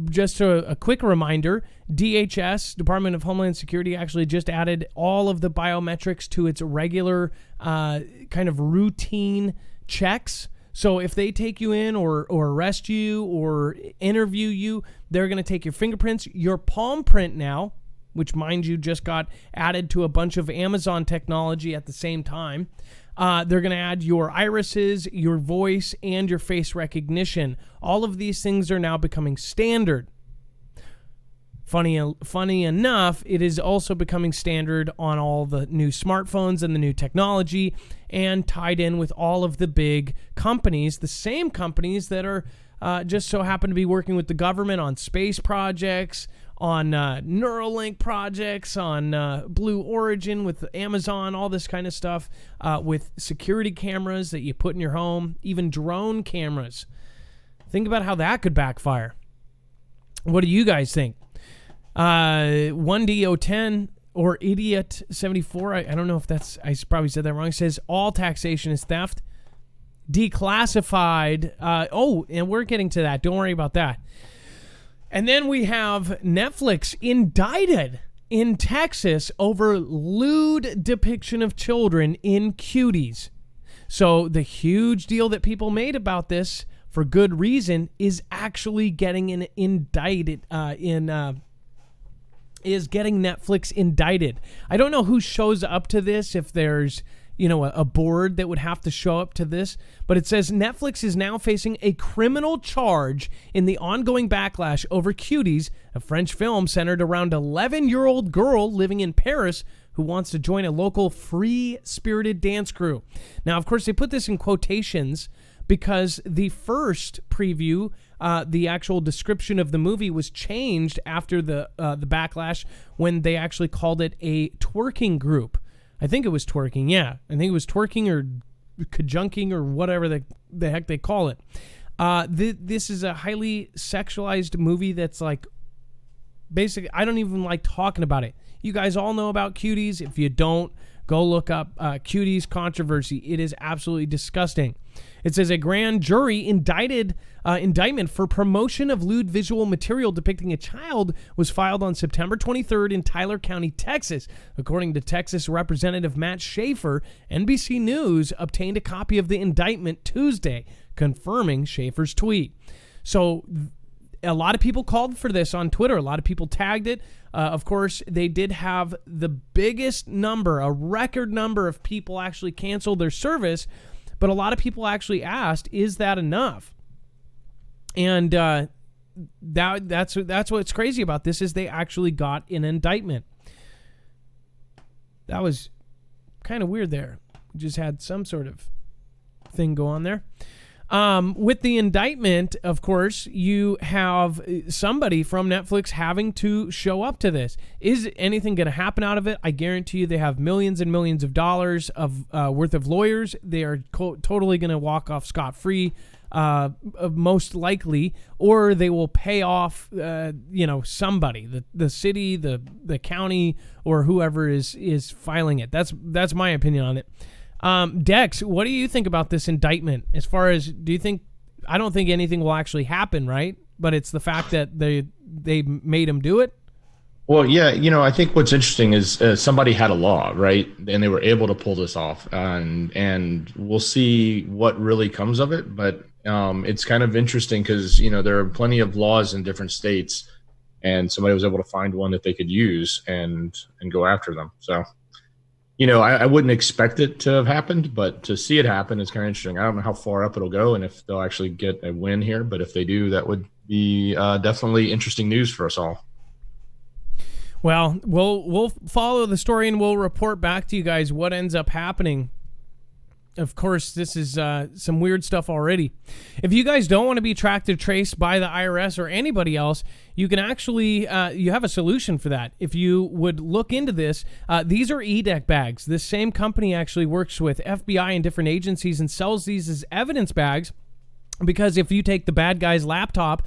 Just a quick reminder, DHS, Department of Homeland Security, actually just added all of the biometrics to its regular kind of routine checks. So if they take you in or arrest you or interview you, they're going to take your fingerprints, your palm print now, which, mind you, just got added to a bunch of Amazon technology at the same time. They're going to add your irises, your voice, and your face recognition. All of these things are now becoming standard. Funny enough, it is also becoming standard on all the new smartphones and the new technology, and tied in with all of the big companies, the same companies that are just so happen to be working with the government on space projects, on Neuralink projects, on Blue Origin with Amazon, all this kind of stuff, with security cameras that you put in your home, even drone cameras. Think about how that could backfire. What do you guys think? 1DO10 or Idiot74, I don't know if that's, I probably said that wrong. It says all taxation is theft. Declassified. And we're getting to that. Don't worry about that. And then we have Netflix indicted in Texas over lewd depiction of children in cuties. So the huge deal that people made about this, for good reason, is actually getting indicted is getting Netflix indicted. I don't know who shows up to this, if there's a board that would have to show up to this, but it says Netflix is now facing a criminal charge in the ongoing backlash over Cuties, a French film centered around an 11-year-old girl living in Paris who wants to join a local free-spirited dance crew. Now, of course, they put this in quotations because the first preview the actual description of the movie was changed after the backlash when they actually called it a twerking group. I think it was twerking, yeah. I think it was twerking or conjunking or whatever the heck they call it. This is a highly sexualized movie that's like, basically, I don't even like talking about it. You guys all know about Cuties. If you don't, go look up Cuties controversy. It is absolutely disgusting. It says a grand jury indictment for promotion of lewd visual material depicting a child was filed on September 23rd in Tyler County, Texas. According to Texas Representative Matt Schaefer, NBC News obtained a copy of the indictment Tuesday, confirming Schaefer's tweet. So a lot of people called for this on Twitter. A lot of people tagged it. Of course, they did have the biggest number, a record number of people actually cancel their service. But a lot of people actually asked, is that enough? And that's what's crazy about this is they actually got an indictment. That was kind of weird there. We just had some sort of thing go on there. With the indictment, of course, you have somebody from Netflix having to show up to this. Is anything going to happen out of it? I guarantee you they have millions and millions of dollars of worth of lawyers. They are totally going to walk off scot-free, most likely, or they will pay off, somebody, the city, the county, or whoever is filing it. That's my opinion on it. Dex, what do you think about this indictment? As far as, I don't think anything will actually happen, right? But it's the fact that they made him do it. Well, yeah, I think what's interesting is somebody had a law, right? And they were able to pull this off, and we'll see what really comes of it. But it's kind of interesting because, there are plenty of laws in different states, and somebody was able to find one that they could use and go after them. So, I wouldn't expect it to have happened, but to see it happen is kind of interesting. I don't know how far up it'll go and if they'll actually get a win here, but if they do, that would be definitely interesting news for us all. Well, we'll follow the story and we'll report back to you guys what ends up happening. Of course, this is some weird stuff already. If you guys don't want to be tracked or traced by the IRS or anybody else, you can actually, you have a solution for that. If you would look into this, these are Edec Bags. This same company actually works with FBI and different agencies and sells these as evidence bags because if you take the bad guy's laptop,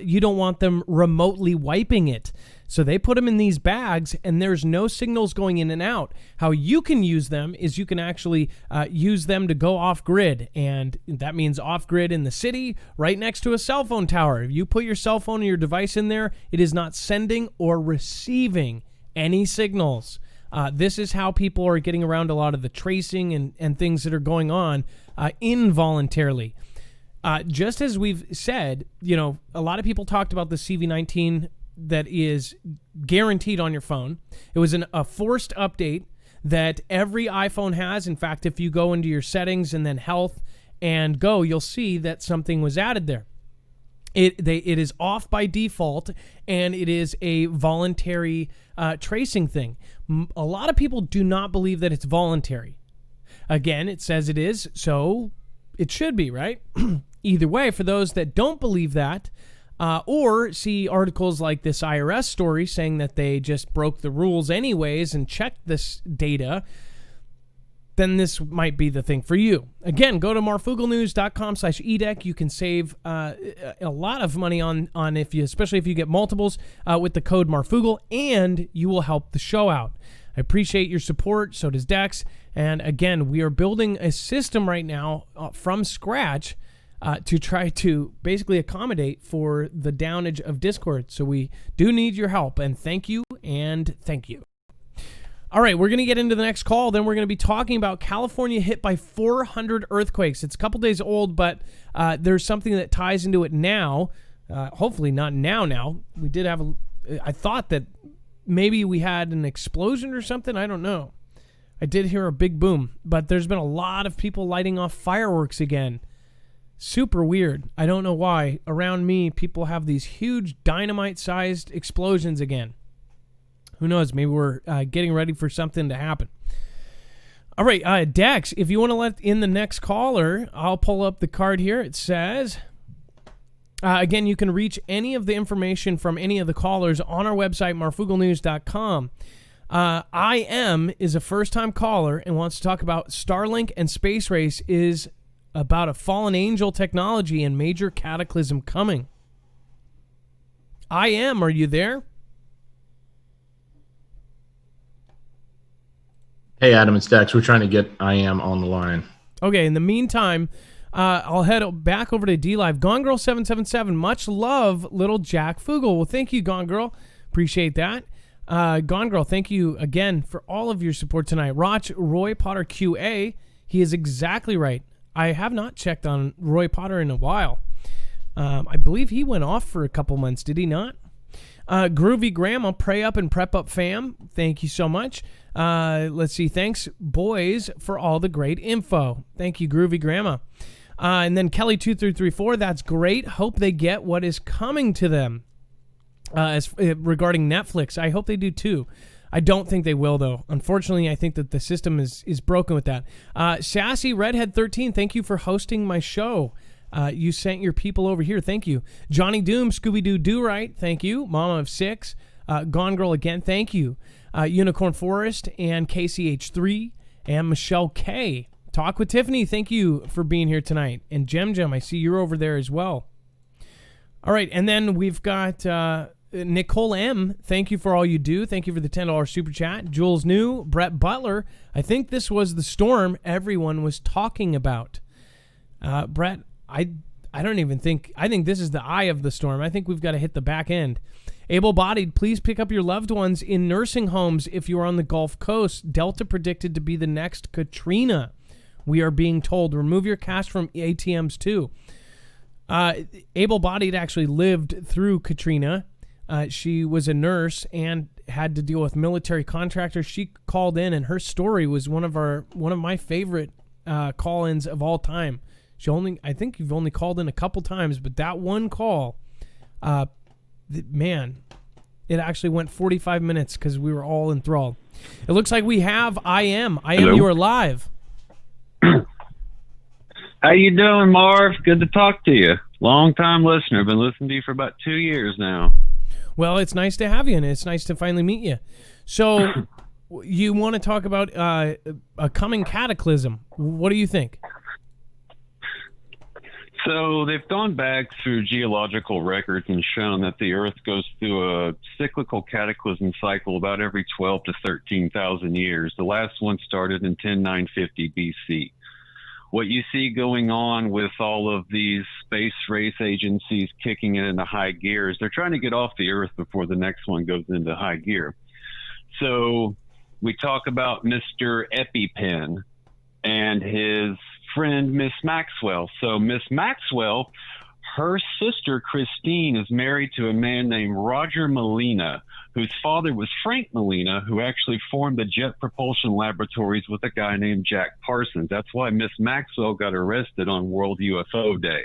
you don't want them remotely wiping it. So they put them in these bags and there's no signals going in and out. How you can use them is you can actually use them to go off grid. And that means off grid in the city, right next to a cell phone tower. If you put your cell phone or your device in there, it is not sending or receiving any signals. This is how people are getting around a lot of the tracing and things that are going on involuntarily. Just as we've said, a lot of people talked about the CV19 that is guaranteed on your phone. It was a forced update that every iPhone has. In fact, if you go into your settings and then health and go, you'll see that something was added there. It is off by default, and it is a voluntary tracing thing. A lot of people do not believe that it's voluntary. Again, it says it is, so it should be, right? Either way, for those that don't believe that, or see articles like this IRS story saying that they just broke the rules anyways and checked this data, then this might be the thing for you. Again, go to marfooglenews.com/edec. You can save a lot of money on especially if you get multiples with the code Marfoogle, and you will help the show out. I appreciate your support. So does Dex. And again, we are building a system right now from scratch to try to basically accommodate for the downage of Discord. So we do need your help, and thank you and thank you. All right, we're going to get into the next call. Then we're going to be talking about California hit by 400 earthquakes. It's a couple days old, but there's something that ties into it now. Hopefully not now. We did have I thought that maybe we had an explosion or something. I don't know. I did hear a big boom, but there's been a lot of people lighting off fireworks again. Super weird. I don't know why. Around me, people have these huge dynamite-sized explosions again. Who knows? Maybe we're getting ready for something to happen. All right, Dex, if you want to let in the next caller, I'll pull up the card here. It says, Again, you can reach any of the information from any of the callers on our website, marfooglenews.com. IM is a first-time caller and wants to talk about Starlink and Space Race is about a fallen angel technology and major cataclysm coming. IM, are you there? Hey, Adam and Dex, we're trying to get IM on the line. Okay, in the meantime, I'll head back over to DLive. Gone Girl 777, much love, little Jack Fugel. Well, thank you, Gone Girl. Appreciate that. Gone Girl, thank you again for all of your support tonight. Roy Potter QA, he is exactly right. I have not checked on Roy Potter in a while. I believe he went off for a couple months, did he not? Groovy Grandma, Pray Up and Prep Up fam, thank you so much. Let's see, thanks, boys, for all the great info. Thank you, Groovy Grandma. And then Kelly2334, that's great. Hope they get what is coming to them regarding Netflix. I hope they do too. I don't think they will, though. Unfortunately, I think that the system is broken with that. Sassy Redhead 13, thank you for hosting my show. You sent your people over here. Thank you. Johnny Doom, Scooby-Doo Do-Right, thank you. Mama of 6, Gone Girl again, thank you. Unicorn Forest and KCH3 and Michelle K. Talk with Tiffany, thank you for being here tonight. And Jem, I see you're over there as well. All right, and then we've got Nicole M. Thank you for all you do. Thank you for the $10 super chat. Jules New, Brett Butler. I think this was the storm everyone was talking about. Brett, I don't even think, I think this is the eye of the storm. I think we've got to hit the back end. Able-bodied, please pick up your loved ones in nursing homes if you are on the Gulf Coast. Delta predicted to be the next Katrina. We are being told. Remove your cash from ATMs too. Able-bodied actually lived through Katrina. She was a nurse and had to deal with military contractors. She called in, and her story was one of my favorite call-ins of all time. I think you've only called in a couple times, but that one call, man, it actually went 45 minutes because we were all enthralled. It looks like we have IM. Hello. You are live. How you doing, Marv? Good to talk to you. Long-time listener. Been listening to you for about 2 years now. Well, it's nice to have you, and it's nice to finally meet you. So, you want to talk about a coming cataclysm. What do you think? So they've gone back through geological records and shown that the Earth goes through a cyclical cataclysm cycle about every 12 to 13,000 years. The last one started in 10950 BC. What you see going on with all of these space race agencies kicking it into high gears, they're trying to get off the Earth before the next one goes into high gear. So we talk about Mr. EpiPen and his friend Miss Maxwell. So Miss Maxwell, her sister Christine is married to a man named Roger Molina, whose father was Frank Molina, who actually formed the Jet Propulsion Laboratories with a guy named Jack Parsons. That's why Miss Maxwell got arrested on World UFO Day.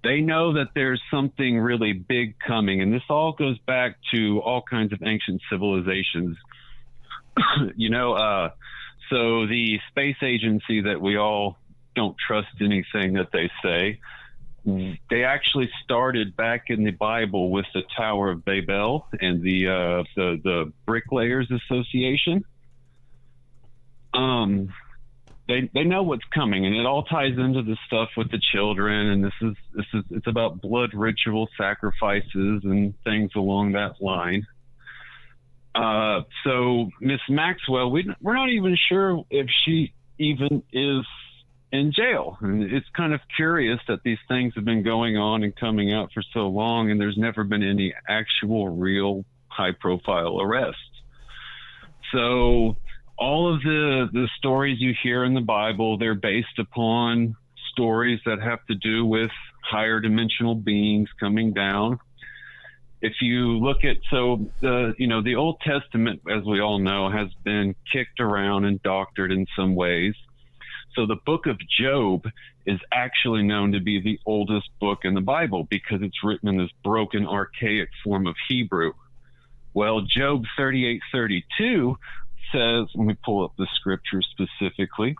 They know that there's something really big coming, and this all goes back to all kinds of ancient civilizations. So the space agency that we all don't trust anything that they say, they actually started back in the Bible with the Tower of Babel and the Bricklayers Association. They know what's coming, and it all ties into the stuff with the children, and it's about blood ritual sacrifices and things along that line. So Miss Maxwell, we're not even sure if she even is in jail. And it's kind of curious that these things have been going on and coming out for so long, and there's never been any actual real high profile arrests. So all of the stories you hear in the Bible, they're based upon stories that have to do with higher dimensional beings coming down. If you look at, the Old Testament, as we all know, has been kicked around and doctored in some ways. So the book of Job is actually known to be the oldest book in the Bible because it's written in this broken, archaic form of Hebrew. Well, Job 38:32 says, let me pull up the scripture specifically.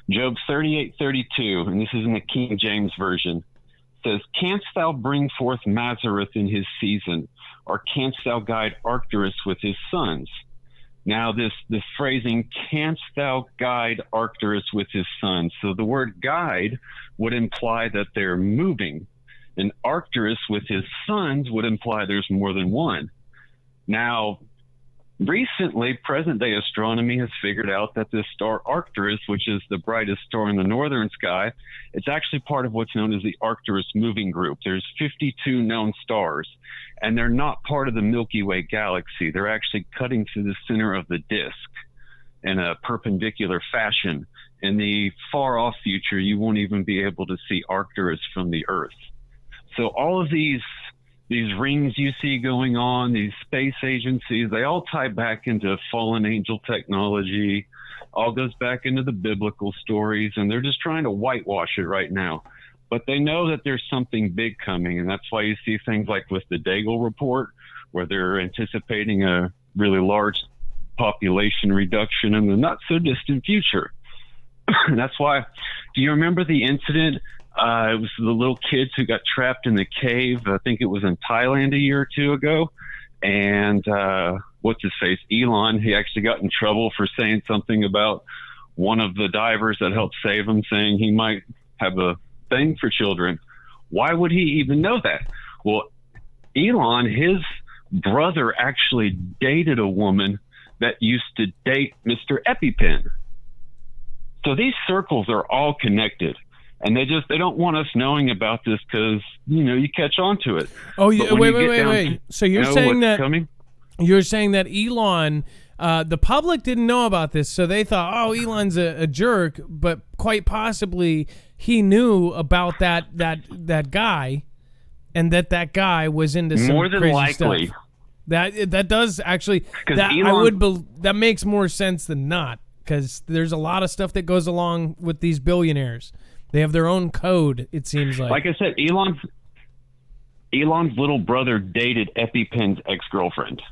Job 38:32, and this is in the King James Version, says, "Canst thou bring forth Mazareth in his season, or canst thou guide Arcturus with his sons?" Now, this phrasing, "canst thou guide Arcturus with his sons?" So the word guide would imply that they're moving, and Arcturus with his sons would imply there's more than one. Now, recently, present-day astronomy has figured out that this star Arcturus, which is the brightest star in the northern sky, it's actually part of what's known as the Arcturus moving group. There's 52 known stars, and they're not part of the Milky Way galaxy. They're actually cutting through the center of the disk in a perpendicular fashion. In the far-off future, you won't even be able to see Arcturus from the Earth. So all of these rings you see going on, these space agencies, they all tie back into fallen angel technology, all goes back into the biblical stories, and they're just trying to whitewash it right now. But they know that there's something big coming, and that's why you see things like with the Daigle report, where they're anticipating a really large population reduction in the not-so-distant future. That's why, do you remember the incident? It was the little kids who got trapped in the cave. I think it was in Thailand a year or two ago. And what's his face? Elon, he actually got in trouble for saying something about one of the divers that helped save him, saying he might have a thing for children. Why would he even know that? Well, Elon, his brother actually dated a woman that used to date Mr. EpiPen. So these circles are all connected. And they don't want us knowing about this because, you catch on to it. Oh, yeah, wait. So you're saying that coming? You're saying that Elon, the public didn't know about this, so they thought, oh, Elon's a jerk, but quite possibly he knew about that guy, and that guy was into some more than crazy likely stuff. That does actually that makes more sense than not, because there's a lot of stuff that goes along with these billionaires. They have their own code, it seems like. Like I said, Elon's little brother dated EpiPen's ex-girlfriend.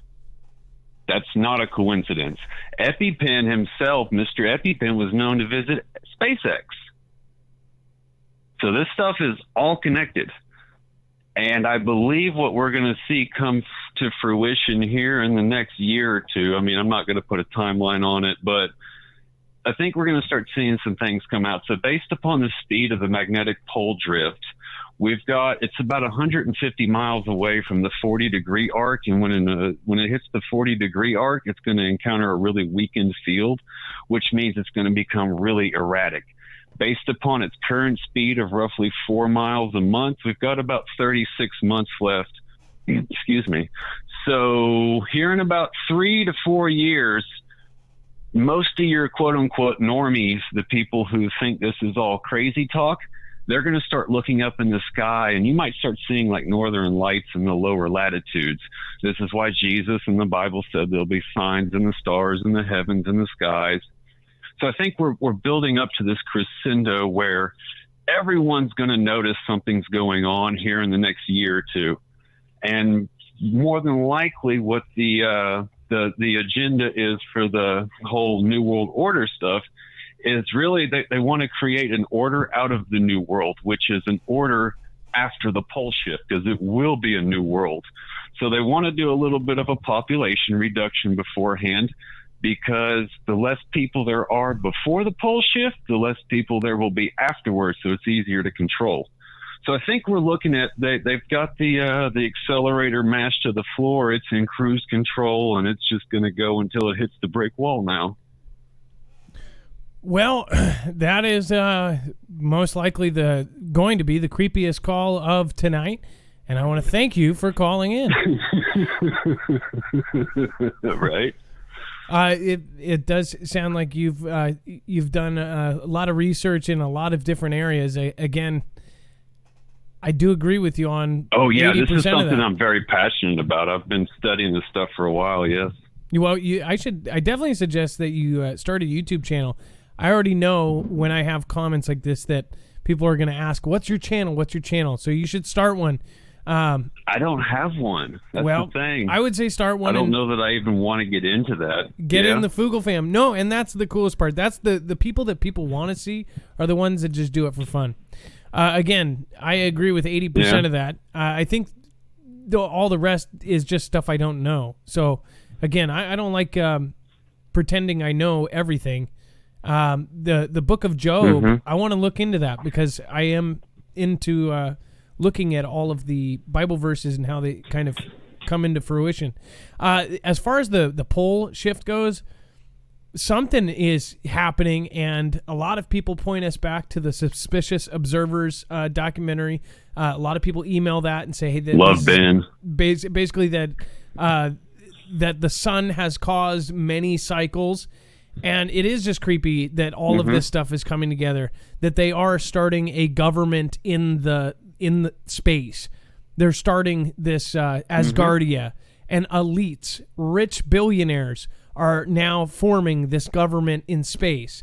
That's not a coincidence. EpiPen himself, Mr. EpiPen, was known to visit SpaceX. So this stuff is all connected. And I believe what we're going to see come to fruition here in the next year or two. I mean, I'm not going to put a timeline on it, but I think we're going to start seeing some things come out. So based upon the speed of the magnetic pole drift, it's about 150 miles away from the 40-degree arc. And when it hits the 40-degree arc, it's going to encounter a really weakened field, which means it's going to become really erratic. Based upon its current speed of roughly 4 miles a month, we've got about 36 months left. Excuse me. So here in about 3 to 4 years, most of your quote-unquote normies, the people who think this is all crazy talk, they're going to start looking up in the sky, and you might start seeing like northern lights in the lower latitudes. This is why Jesus in the Bible said there'll be signs in the stars in the heavens and the skies. So I think we're building up to this crescendo where everyone's going to notice something's going on here in the next year or two. And more than likely what the agenda is for the whole New World Order stuff is really they want to create an order out of the New World, which is an order after the pole shift, because it will be a new world. So they want to do a little bit of a population reduction beforehand, because the less people there are before the pole shift, the less people there will be afterwards, so it's easier to control. So I think we're looking at, they've got the accelerator mashed to the floor. It's in cruise control, and it's just going to go until it hits the brick wall now. Well, that is most likely going to be the creepiest call of tonight, and I want to thank you for calling in. Right. It does sound like you've done a lot of research in a lot of different areas. Again, I do agree with you on. Oh yeah, this is something that. I'm very passionate about. I've been studying this stuff for a while. Yes. Well, I definitely suggest that you start a YouTube channel. I already know when I have comments like this that people are going to ask, "What's your channel? What's your channel?" So you should start one. I don't have one. That's the thing. I would say start one. I don't know that I even want to get into that. Get in the Foogle fam. No, and that's the coolest part. That's the people that people want to see are the ones that just do it for fun. Again, I agree with 80% of that. I think all the rest is just stuff I don't know. So, again, I don't like pretending I know everything. The Book of Job, I want to look into that because I am into looking at all of the Bible verses and how they kind of come into fruition. As far as the pole shift goes, something is happening, and a lot of people point us back to the Suspicious Observers documentary. A lot of people email that and say, "Hey, love Ben." Basically, that the sun has caused many cycles." And it is just creepy that all of this stuff is coming together, that they are starting a government in the space. They're starting this Asgardia, and elites, rich billionaires are now forming this government in space.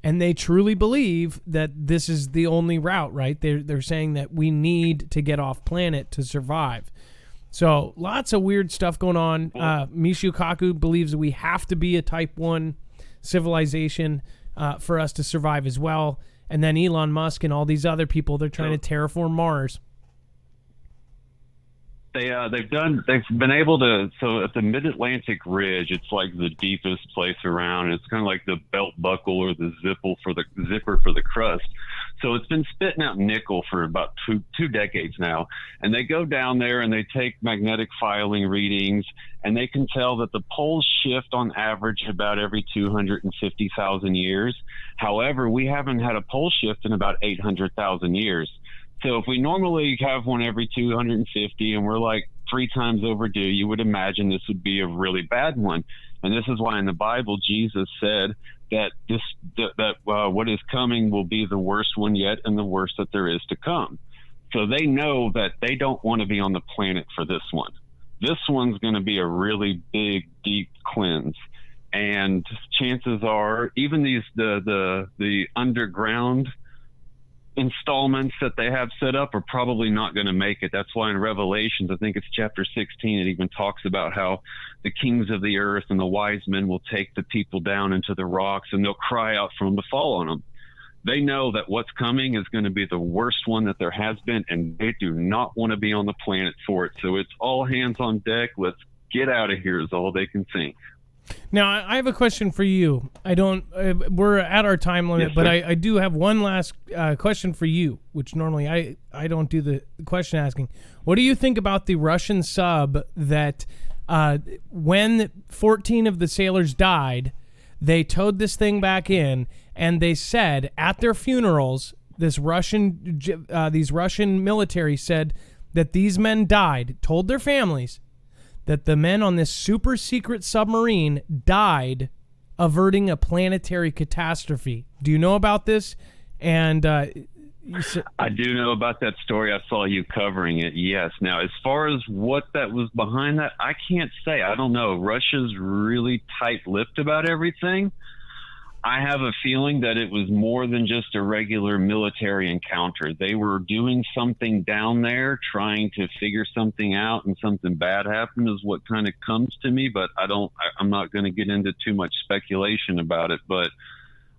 And they truly believe that this is the only route, right? They're saying that we need to get off planet to survive. So lots of weird stuff going on. Michio Kaku believes that we have to be a Type 1 civilization for us to survive as well. And then Elon Musk and all these other people, they're trying to terraform Mars. They've been able to, so at the Mid-Atlantic Ridge, it's like the deepest place around. It's kind of like the belt buckle or the zipper for the crust. So it's been spitting out nickel for about two decades now. And they go down there and they take magnetic filing readings, and they can tell that the poles shift on average about every 250,000 years. However, we haven't had a pole shift in about 800,000 years. So if we normally have one every 250 and we're like 3 times overdue, you would imagine this would be a really bad one. And this is why in the Bible, Jesus said that what is coming will be the worst one yet and the worst that there is to come. So they know that they don't want to be on the planet for this one. This one's going to be a really big, deep cleanse. And chances are, even the underground installments that they have set up are probably not going to make it. That's why in Revelations, I think it's chapter 16, it even talks about how the kings of the earth and the wise men will take the people down into the rocks, and they'll cry out for them to fall on them. They know that what's coming is going to be the worst one that there has been, and they do not want to be on the planet for it. So it's all hands on deck. Let's get out of here is all they can think. Now, I have a question for you. We're at our time limit, yes, but I do have one last question for you, which normally I don't do the question asking. What do you think about the Russian sub that when 14 of the sailors died, they towed this thing back in, and they said at their funerals, these Russian military said that these men died, told their families that the men on this super secret submarine died averting a planetary catastrophe. Do you know about this? And I do know about that story. I saw you covering it. Yes. Now, as far as what that was behind that, I can't say. I don't know. Russia's really tight-lipped about everything. I have a feeling that it was more than just a regular military encounter. They were doing something down there, trying to figure something out, and something bad happened is what kind of comes to me, but I'm not going to get into too much speculation about it, but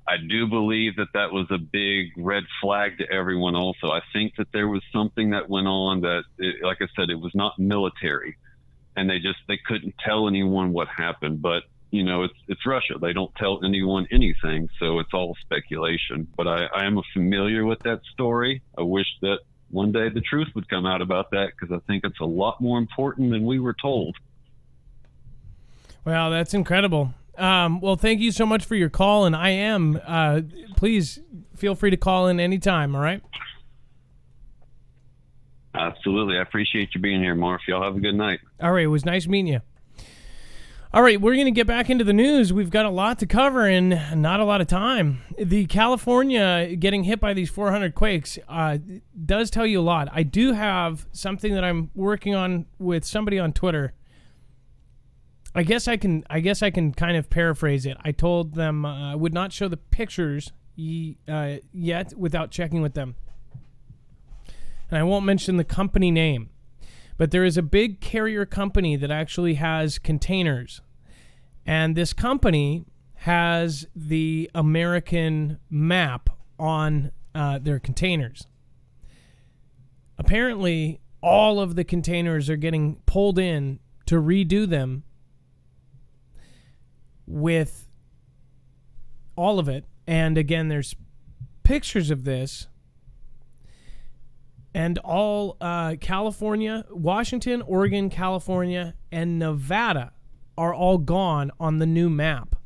I do believe that was a big red flag to everyone also. I think that there was something that went on that, like I said, it was not military, and they couldn't tell anyone what happened, but you know, it's Russia. They don't tell anyone anything, so it's all speculation. But I am familiar with that story. I wish that one day the truth would come out about that, because I think it's a lot more important than we were told. Well, that's incredible. Well, thank you so much for your call, and please feel free to call in anytime, all right? Absolutely. I appreciate you being here, Marf. Y'all have a good night. All right. It was nice meeting you. All right, we're going to get back into the news. We've got a lot to cover and not a lot of time. The California getting hit by these 400 quakes does tell you a lot. I do have something that I'm working on with somebody on Twitter. I guess I can kind of paraphrase it. I told them I would not show the pictures yet without checking with them. And I won't mention the company name. But there is a big carrier company that actually has containers. And this company has the American map on their containers. apparently all of the containers are getting pulled in to redo them with all of it. And again, there's pictures of this. And all California, Washington, Oregon, California, and Nevada are all gone on the new map.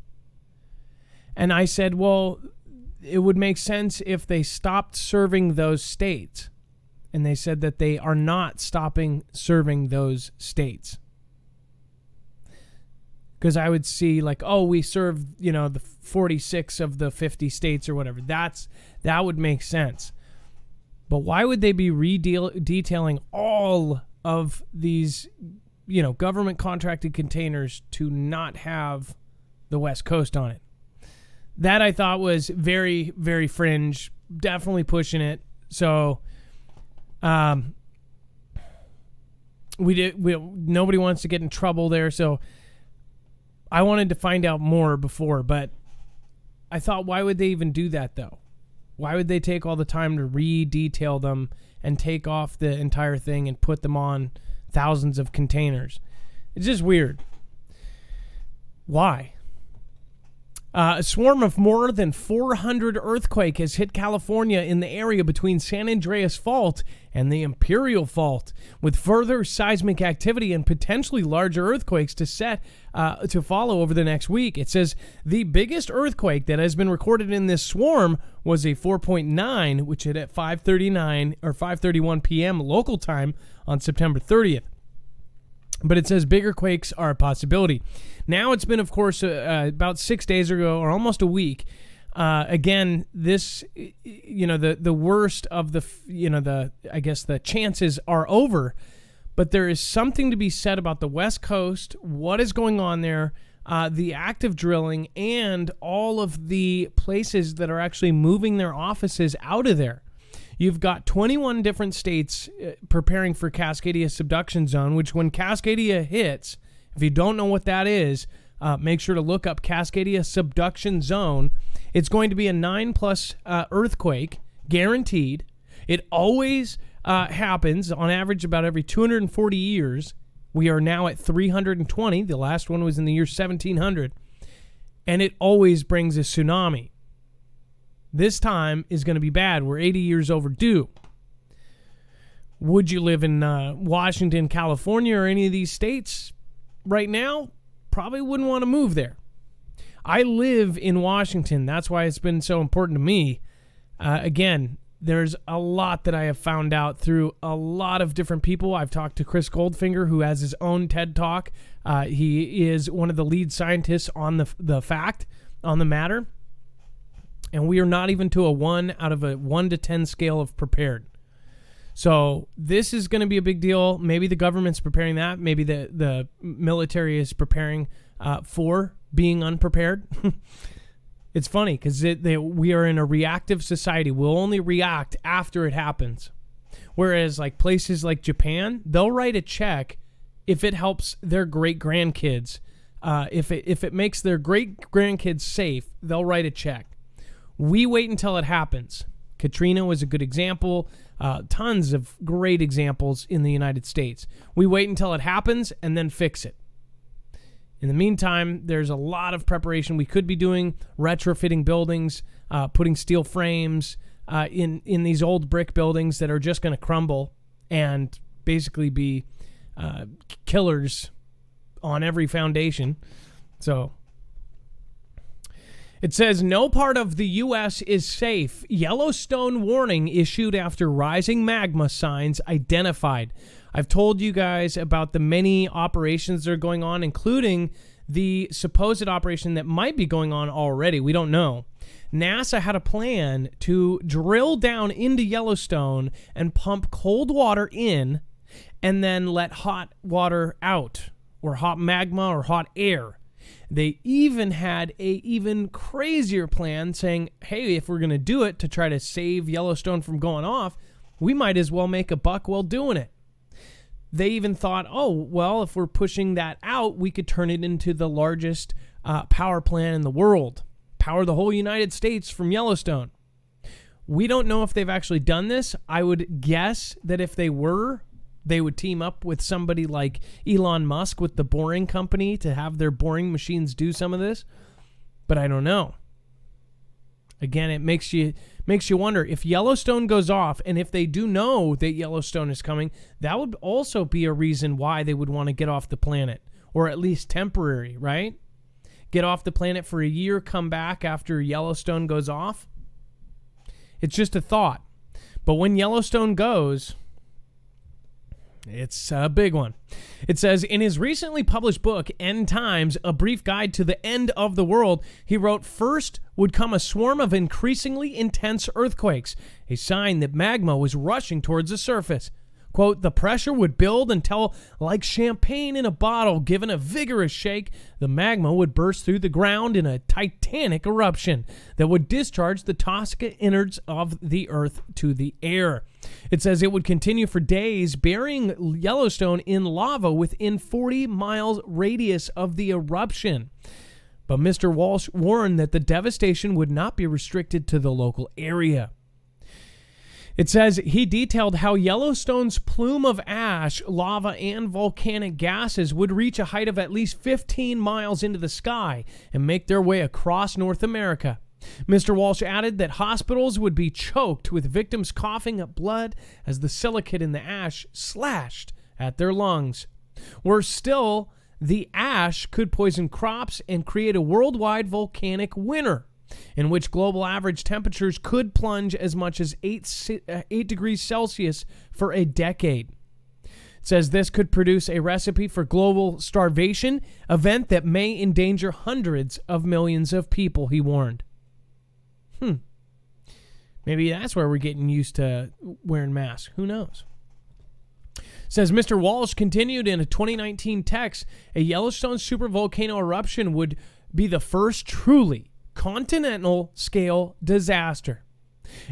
And I said, well, it would make sense if they stopped serving those states. And they said that they are not stopping serving those states. Because I would see like, oh, we serve, the 46 of the 50 states or whatever. That would make sense. But why would they be detailing all of these, government contracted containers to not have the West Coast on it? That I thought was very, very fringe, definitely pushing it. So, nobody wants to get in trouble there. So I wanted to find out more before, but I thought, why would they even do that though? Why would they take all the time to re-detail them and take off the entire thing and put them on thousands of containers? It's just weird. Why? A swarm of more than 400 earthquake has hit California in the area between San Andreas Fault and the Imperial Fault, with further seismic activity and potentially larger earthquakes to follow over the next week. It says the biggest earthquake that has been recorded in this swarm was a 4.9, which hit at 5:31 p.m. local time on September 30th. But it says bigger quakes are a possibility. Now it's been, of course, about 6 days ago, or almost a week. Again, this, the worst of the chances are over. But there is something to be said about the West Coast, what is going on there, the active drilling, and all of the places that are actually moving their offices out of there. You've got 21 different states preparing for Cascadia subduction zone, which when Cascadia hits, if you don't know what that is, make sure to look up Cascadia subduction zone. It's going to be a 9+ earthquake, guaranteed. It always happens on average about every 240 years. We are now at 320. The last one was in the year 1700. And it always brings a tsunami. This time is going to be bad. We're 80 years overdue. Would you live in Washington, California, or any of these states right now? Probably wouldn't want to move there. I live in Washington. That's why it's been so important to me. Again, there's a lot that I have found out through a lot of different people. I've talked to Chris Goldfinger, who has his own TED Talk. He is one of the lead scientists on the matter. And we are not even to a 1 out of a 1 to 10 scale of prepared. So this is going to be a big deal. Maybe the government's preparing that. Maybe the military is preparing for being unprepared. It's funny because we are in a reactive society. We'll only react after it happens. Whereas like places like Japan, they'll write a check if it helps their great-grandkids. If it makes their great-grandkids safe, they'll write a check. We wait until it happens. Katrina was a good example. Tons of great examples in the United States. We wait until it happens and then fix it. In the meantime, there's a lot of preparation we could be doing, retrofitting buildings, putting steel frames in these old brick buildings that are just going to crumble and basically be killers on every foundation. So it says, no part of the U.S. is safe. Yellowstone warning issued after rising magma signs identified. I've told you guys about the many operations that are going on, including the supposed operation that might be going on already. We don't know. NASA had a plan to drill down into Yellowstone and pump cold water in and then let hot water out, or hot magma or hot air. They even had a even crazier plan saying, hey, if we're going to do it to try to save Yellowstone from going off, we might as well make a buck while doing it. They even thought, oh, well, if we're pushing that out, we could turn it into the largest power plant in the world, power the whole United States from Yellowstone. We don't know if they've actually done this. I would guess that if they were, they would team up with somebody like Elon Musk with the Boring Company to have their boring machines do some of this. But I don't know. Again, it makes you wonder if Yellowstone goes off, and if they do know that Yellowstone is coming, that would also be a reason why they would want to get off the planet, or at least temporary, right? Get off the planet for a year, come back after Yellowstone goes off. It's just a thought. But when Yellowstone goes, it's a big one. It says, in his recently published book, End Times, A Brief Guide to the End of the World, he wrote, first would come a swarm of increasingly intense earthquakes, a sign that magma was rushing towards the surface. Quote, the pressure would build until, like champagne in a bottle given a vigorous shake, the magma would burst through the ground in a titanic eruption that would discharge the toxic innards of the earth to the air. It says it would continue for days, burying Yellowstone in lava within 40 miles radius of the eruption. But Mr. Walsh warned that the devastation would not be restricted to the local area. It says he detailed how Yellowstone's plume of ash, lava, and volcanic gases would reach a height of at least 15 miles into the sky and make their way across North America. Mr. Walsh added that hospitals would be choked with victims coughing up blood as the silicate in the ash slashed at their lungs. Worse still, the ash could poison crops and create a worldwide volcanic winter, in which global average temperatures could plunge as much as 8 degrees Celsius for a decade. It says this could produce a recipe for global starvation, event that may endanger hundreds of millions of people, he warned. Maybe that's where we're getting used to wearing masks. Who knows? Says Mr. Walsh continued in a 2019 text, a Yellowstone supervolcano eruption would be the first truly continental scale disaster.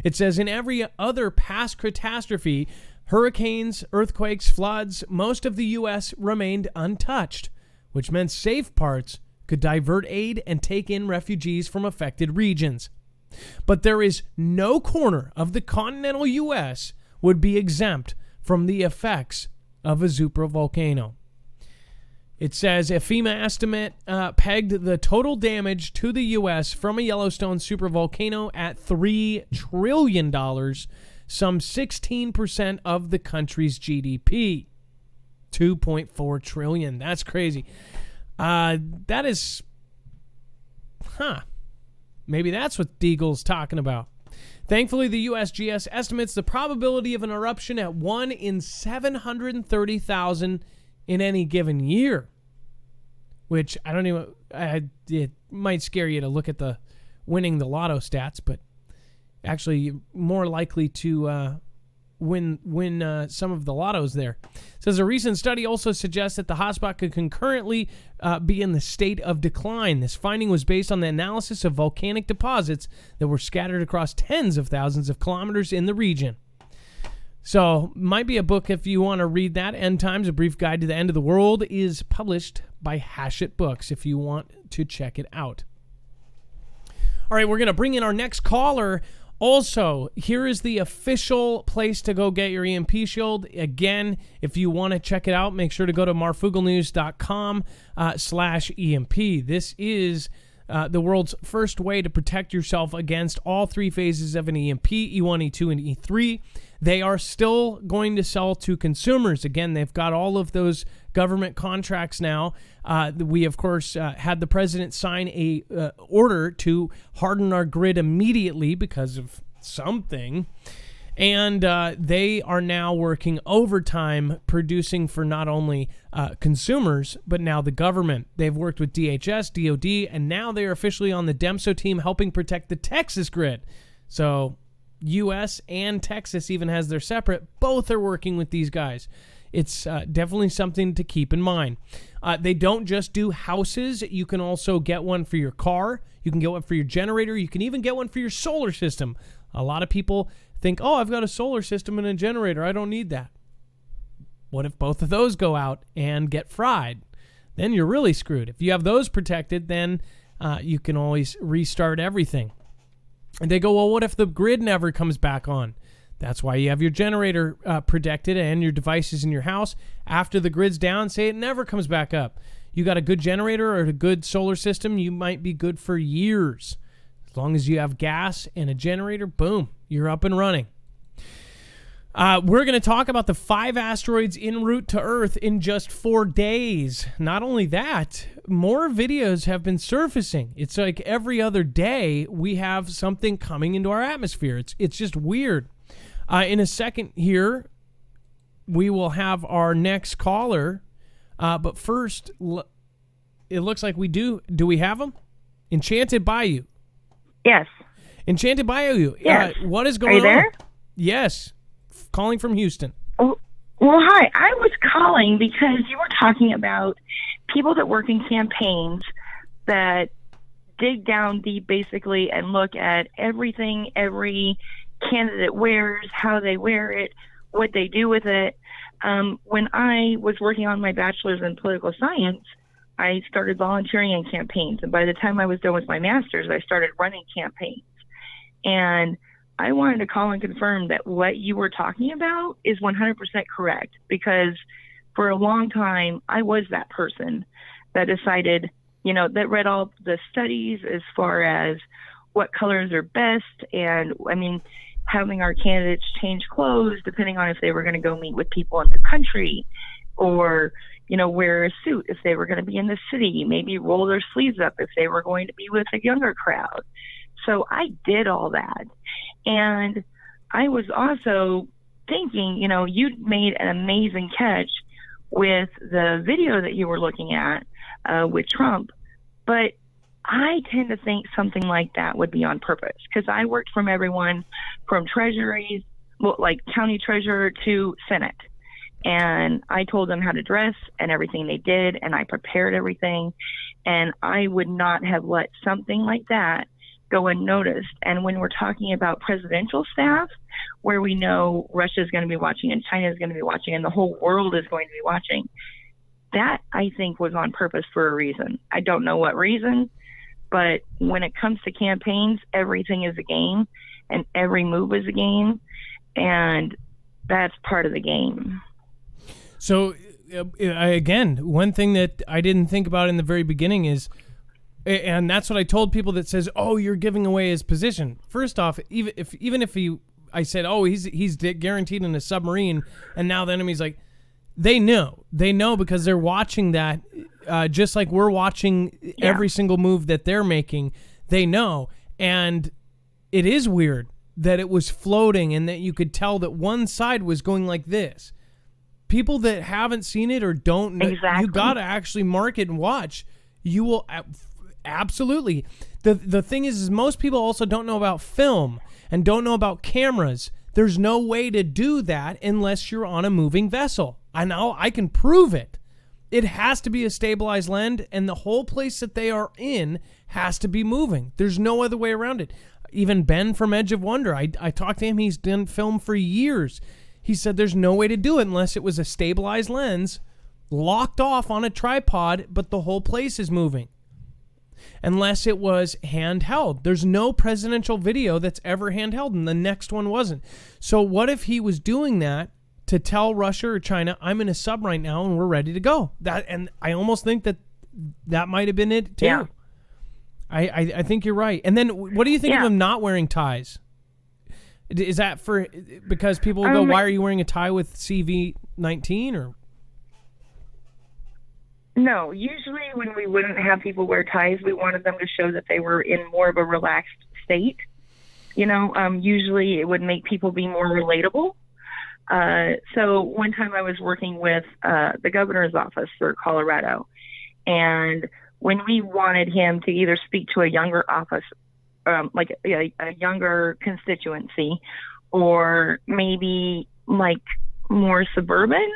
It says in every other past catastrophe, hurricanes, earthquakes, floods, most of the U.S. remained untouched, which meant safe parts could divert aid and take in refugees from affected regions. But there is no corner of the continental U.S. would be exempt from the effects of a supervolcano. It says a FEMA estimate pegged the total damage to the U.S. from a Yellowstone supervolcano at $3 trillion, some 16% of the country's GDP. $2.4 trillion. That's crazy. That is, maybe that's what Deagle's talking about. Thankfully, the USGS estimates the probability of an eruption at 1 in 730,000 in any given year, which I don't even, it might scare you to look at the winning the lotto stats, but actually more likely to win some of the lottos there. It says a recent study also suggests that the hotspot could concurrently be in the state of decline. This finding was based on the analysis of volcanic deposits that were scattered across tens of thousands of kilometers in the region. So, might be a book if you want to read that. End Times, A Brief Guide to the End of the World, is published by Hachette Books if you want to check it out. All right, we're going to bring in our next caller. Also, here is the official place to go get your EMP Shield. Again, if you want to check it out, make sure to go to marfooglenews.com/EMP. This is the world's first way to protect yourself against all three phases of an EMP, E1, E2, and E3. They are still going to sell to consumers. Again, they've got all of those government contracts now. We, of course, had the president sign a order to harden our grid immediately because of something. And they are now working overtime producing for not only consumers, but now the government. They've worked with DHS, DOD, and now they are officially on the DEMSO team helping protect the Texas grid. So U.S. and Texas even has their separate. Both are working with these guys. It's definitely something to keep in mind. They don't just do houses. You can also get one for your car. You can get one for your generator. You can even get one for your solar system. A lot of people think, oh, I've got a solar system and a generator. I don't need that. What if both of those go out and get fried? Then you're really screwed. If you have those protected, then you can always restart everything. And they go, well, what if the grid never comes back on? That's why you have your generator protected and your devices in your house. After the grid's down, say it never comes back up. You got a good generator or a good solar system, you might be good for years. As long as you have gas and a generator, boom, you're up and running. We're going to talk about the 5 asteroids en route to Earth in just 4 days. Not only that, more videos have been surfacing. It's like every other day we have something coming into our atmosphere. It's just weird. In a second here, we will have our next caller. But first, it looks like we do. Do we have them? Enchanted Bayou. Yes. Enchanted Bayou. Yes. What is going on? Are you there? Yes. Calling from Houston. Well, hi. I was calling because you were talking about people that work in campaigns that dig down deep, basically, and look at everything every candidate wears, how they wear it, what they do with it. When I was working on my bachelor's in political science, I started volunteering in campaigns. And by the time I was done with my master's, I started running campaigns. And I wanted to call and confirm that what you were talking about is 100% correct, because for a long time, I was that person that decided, that read all the studies as far as what colors are best. And having our candidates change clothes depending on if they were going to go meet with people in the country, or, wear a suit if they were going to be in the city, maybe roll their sleeves up if they were going to be with a younger crowd. So I did all that. And I was also thinking, you'd made an amazing catch with the video that you were looking at with Trump. But I tend to think something like that would be on purpose, because I worked from everyone from treasuries, like county treasurer to Senate. And I told them how to dress and everything they did, and I prepared everything. And I would not have let something like that go unnoticed. And when we're talking about presidential staff, where we know Russia is going to be watching and China is going to be watching and the whole world is going to be watching, that I think was on purpose for a reason. I don't know what reason, but when it comes to campaigns, everything is a game and every move is a game, and that's part of the game. So, again, one thing that I didn't think about in the very beginning is, and that's what I told people that says, "Oh, you're giving away his position." First off, even if I said, "Oh, he's guaranteed in a submarine," and now the enemy's like, they know because they're watching that, just like we're watching every single move that they're making. They know, and it is weird that it was floating and that you could tell that one side was going like this. People that haven't seen it or don't know, you got to actually mark it and watch. You will absolutely. The thing is most people also don't know about film and don't know about cameras. There's no way to do that unless you're on a moving vessel. I know, I can prove it. It has to be a stabilized land, and the whole place that they are in has to be moving. There's no other way around it. Even Ben from Edge of Wonder, I talked to him. He's done film for years. He said there's no way to do it unless it was a stabilized lens, locked off on a tripod, but the whole place is moving. Unless it was handheld. There's no presidential video that's ever handheld, and the next one wasn't. So what if he was doing that to tell Russia or China, I'm in a sub right now and we're ready to go? And I almost think that might have been it too. Yeah. I think you're right. And then what do you think of him not wearing ties? Is that because people will go, why are you wearing a tie with CV-19 or? No, usually when we wouldn't have people wear ties, we wanted them to show that they were in more of a relaxed state. Usually it would make people be more relatable. So one time I was working with the governor's office for Colorado, and when we wanted him to either speak to a younger office, like a younger constituency, or maybe like more suburban,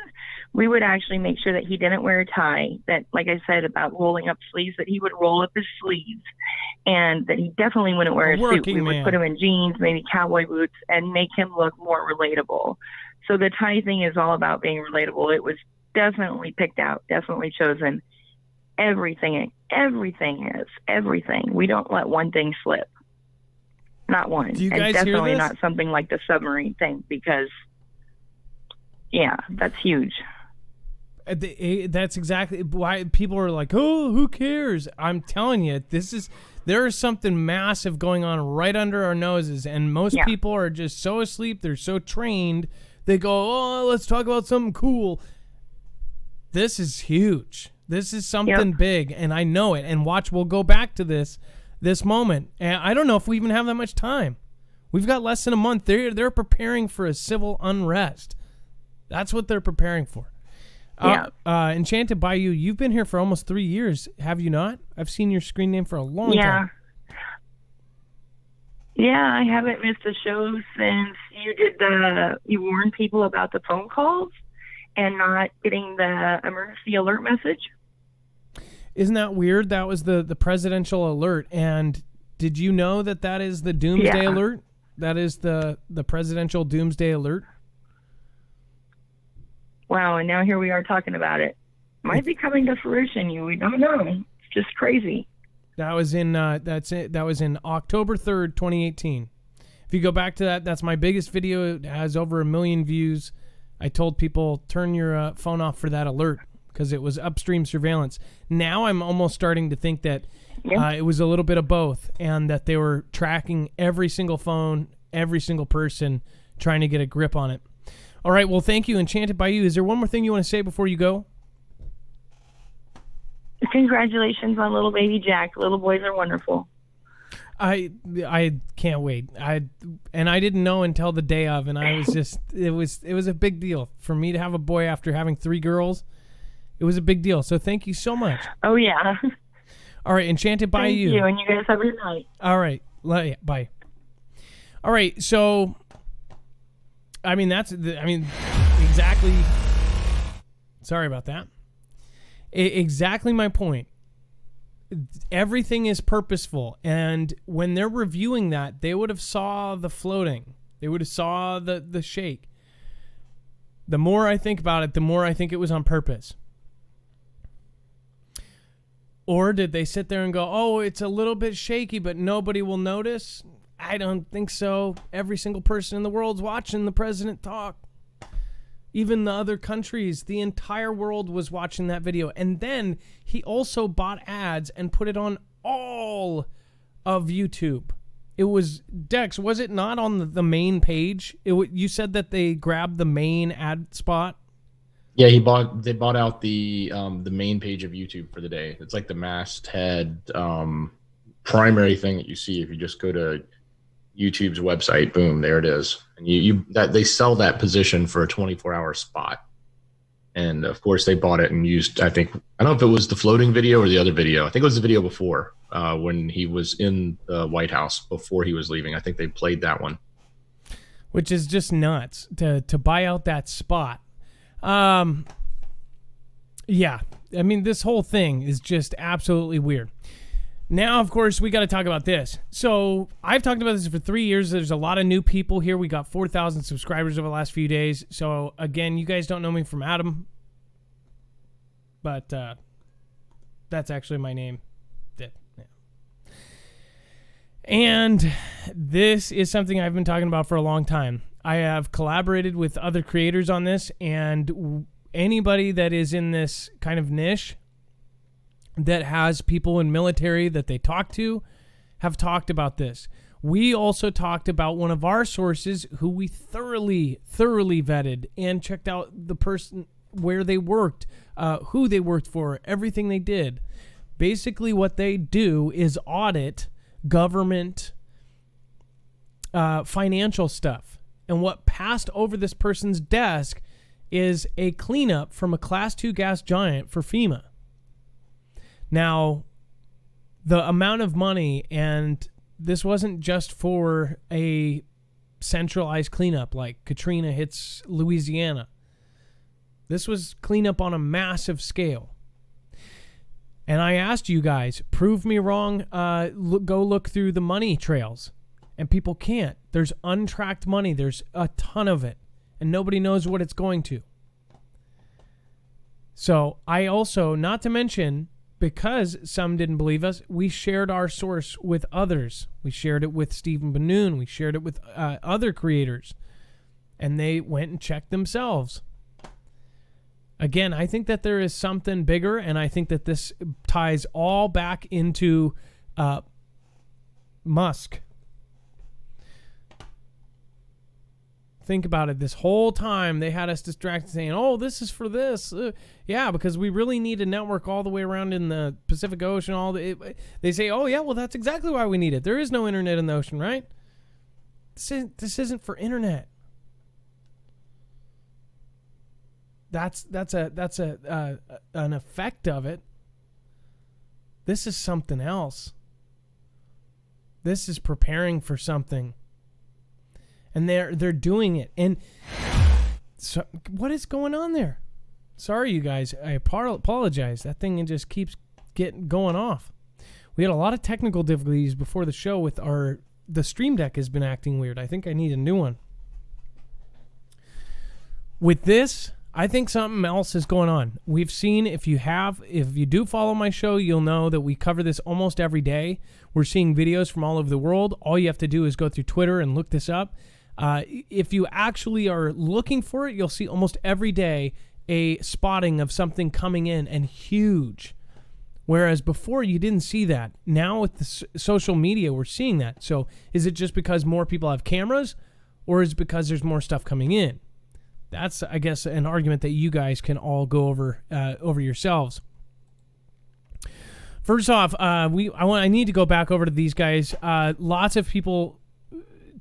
we would actually make sure that he didn't wear a tie, that, like I said about rolling up sleeves, that he would roll up his sleeves, and that he definitely wouldn't wear a suit. We would put him in jeans, maybe cowboy boots, and make him look more relatable. So the tie thing is all about being relatable. It was definitely picked out, definitely chosen. Everything is everything. We don't let one thing slip. Not one. Do you and guys hear definitely this? not something like the submarine thing, because, yeah, that's huge. That's exactly why people are like, oh, who cares? I'm telling you, there is something massive going on right under our noses, and most people are just so asleep. They're so trained. They go, oh, let's talk about something cool. This is huge. This is something big, and I know it. And watch, we'll go back to this moment. And I don't know if we even have that much time. We've got less than a month. They're preparing for a civil unrest. That's what they're preparing for. Enchanted Bayou, you've been here for almost 3 years, have you not? I've seen your screen name for a long time. Yeah, I haven't missed a show since you warned people about the phone calls and not getting the emergency alert message. Isn't that weird? That was the presidential alert. And did you know that is the doomsday alert? That is the presidential doomsday alert? Wow, and now here we are talking about it. Might be coming to fruition. We don't know. It's just crazy. That was in That was in October 3rd, 2018. If you go back to that, that's my biggest video. It has over 1 million views. I told people, turn your phone off for that alert because it was upstream surveillance. Now I'm almost starting to think that it was a little bit of both, and that they were tracking every single phone, every single person, trying to get a grip on it. All right, well, thank you, Enchanted Bayou. Is there one more thing you want to say before you go? Congratulations on little baby Jack. Little boys are wonderful. I can't wait. I didn't know until the day of, and I was just it was a big deal for me to have a boy after having 3 girls. It was a big deal. So thank you so much. Oh yeah. All right, Enchanted Bayou. Thank you, and you guys have a good night. All right, bye. All right, so. Exactly. Sorry about that. Exactly my point. Everything is purposeful, and when they're reviewing that, they would have saw the floating. They would have saw the shake. The more I think about it, the more I think it was on purpose. Or did they sit there and go, oh, it's a little bit shaky, but nobody will notice? I don't think so. Every single person in the world's watching the president talk. Even the other countries, the entire world was watching that video. And then he also bought ads and put it on all of YouTube. It was, Dex, was it not on the main page? You said that they grabbed the main ad spot? Yeah, they bought out the main page of YouTube for the day. It's like the masthead primary thing that you see if you just go to YouTube's website. Boom, there it is. And they sell that position for a 24-hour spot. And of course they bought it and used, I don't know if it was the floating video or the other video. I think it was the video before, when he was in the White House before he was leaving. I think they played that one. Which is just nuts to buy out that spot. Yeah, I mean, this whole thing is just absolutely weird. Now, of course, we got to talk about this. So I've talked about this for 3 years. There's a lot of new people here. We got 4,000 subscribers over the last few days. So, again, you guys don't know me from Adam. But that's actually my name. Yeah. And this is something I've been talking about for a long time. I have collaborated with other creators on this. And anybody that is in this kind of niche that has people in military that they talk to have talked about this. We also talked about one of our sources who we thoroughly vetted and checked out the person, where they worked, who they worked for, everything they did. Basically what they do is audit government financial stuff. And what passed over this person's desk is a cleanup from a Class 2 gas giant for FEMA. Now, the amount of money, and this wasn't just for a centralized cleanup like Katrina hits Louisiana. This was cleanup on a massive scale. And I asked you guys, prove me wrong, go look through the money trails. And people can't. There's untracked money. There's a ton of it. And nobody knows what it's going to. So I also, not to mention because some didn't believe us, we shared our source with others. We shared it with Stephen Banoon. We shared it with other creators. And they went and checked themselves. Again, I think that there is something bigger, and I think that this ties all back into Musk. Think about it. This whole time they had us distracted saying, oh, this is for this. Yeah, because we really need a network all the way around in the Pacific Ocean. They say, oh, yeah, well, that's exactly why we need it. There is no internet in the ocean, right? This isn't for internet. That's an effect of it. This is something else. This is preparing for something. And they're doing it. And so what is going on there? Sorry, you guys. I apologize. That thing just keeps going off. We had a lot of technical difficulties before the show with the Stream Deck has been acting weird. I think I need a new one. With this, I think something else is going on. We've seen, if you do follow my show, you'll know that we cover this almost every day. We're seeing videos from all over the world. All you have to do is go through Twitter and look this up. If you actually are looking for it, you'll see almost every day a spotting of something coming in and huge. Whereas before you didn't see that. Now with the social media, we're seeing that. So is it just because more people have cameras, or is it because there's more stuff coming in? That's, I guess, an argument that you guys can all go over yourselves. First off, I need to go back over to these guys. Lots of people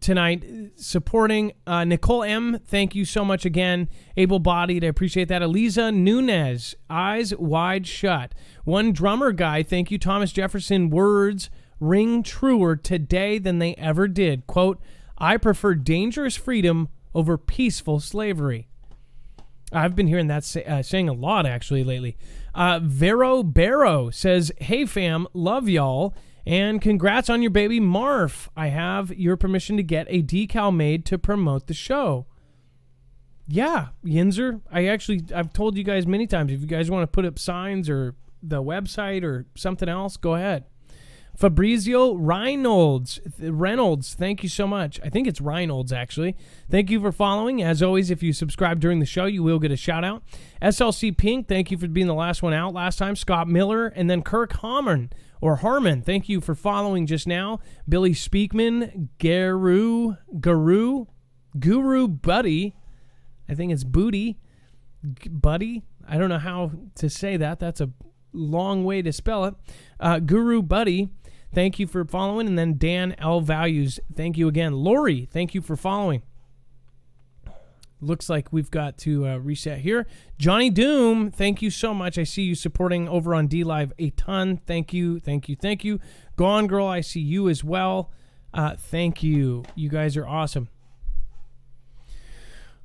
tonight supporting. Nicole M., thank you so much again. Able-bodied, I appreciate that. Eliza Nunez, eyes wide shut. One drummer guy, thank you. Thomas Jefferson, words ring truer today than they ever did. Quote, I prefer dangerous freedom over peaceful slavery. I've been hearing that saying a lot, actually, lately. Vero Barrow says, hey, fam, love y'all. And congrats on your baby, Marf. I have your permission to get a decal made to promote the show. Yeah, Yinzer. I've told you guys many times, if you guys want to put up signs or the website or something else, go ahead. Fabrizio Reynolds, thank you so much. I think it's Reynolds, actually. Thank you for following. As always, if you subscribe during the show, you will get a shout-out. SLC Pink, thank you for being the last one out last time. Scott Miller, and then Kirk Harmon, thank you for following just now. Billy Speakman, Guru Buddy, I think it's Booty, Buddy. I don't know how to say that. That's a long way to spell it. Guru Buddy, thank you for following. And then Dan L. Values, thank you again. Lori, thank you for following. Looks like we've got to reset here. Johnny Doom, thank you so much. I see you supporting over on DLive a ton. Thank you. Gone Girl, I see you as well. Thank you. You guys are awesome.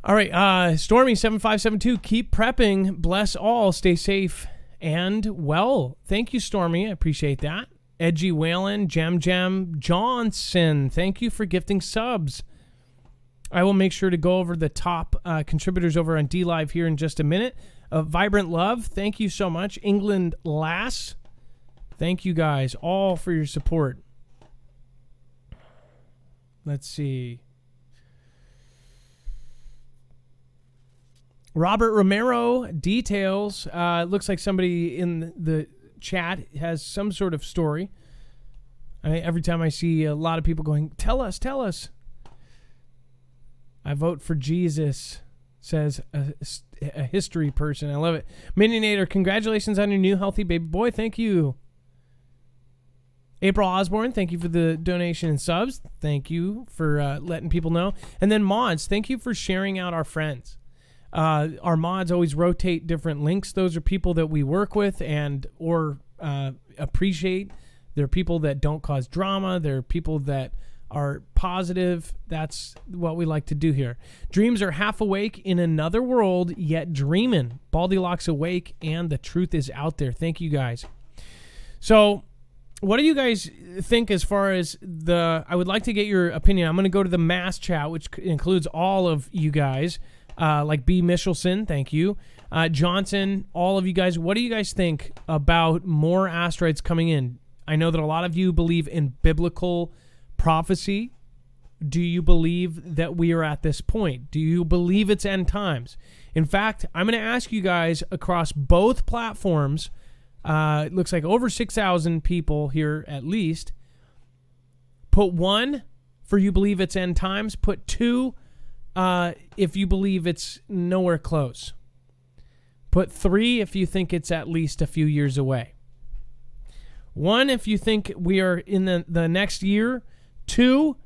All right, Stormy7572, keep prepping. Bless all. Stay safe and well. Thank you, Stormy. I appreciate that. Edgy Whalen, Jem Johnson, thank you for gifting subs. I will make sure to go over the top contributors over on DLive here in just a minute. Vibrant Love, thank you so much. England Lass, thank you guys all for your support. Let's see. Robert Romero, details. Looks like somebody in the chat has some sort of story. Every time I see a lot of people going, tell us. I vote for Jesus, says a history person. I love it. Minionator, congratulations on your new healthy baby boy. Thank you. April Osborne, thank you for the donation and subs. Thank you for letting people know. And then mods, thank you for sharing out our friends. Our mods always rotate different links. Those are people that we work with or appreciate. They're people that don't cause drama. They're people that are positive. That's what we like to do here. Dreams are half awake in another world, yet dreaming. Baldilocks awake, and the truth is out there. Thank you guys. So what do you guys think as far as I would like to get your opinion. I'm going to go to the mass chat, which includes all of you guys. like B. Michelson, thank you. Johnson, all of you guys, what do you guys think about more asteroids coming in? I know that a lot of you believe in biblical prophecy. Do you believe that we are at this point? Do you believe it's end times? In fact, I'm going to ask you guys across both platforms, it looks like over 6,000 people here at least. Put 1 for you believe it's end times. Put 2 if you believe it's nowhere close. Put 3 if you think it's at least a few years away. 1 if you think we are in the next year. 2,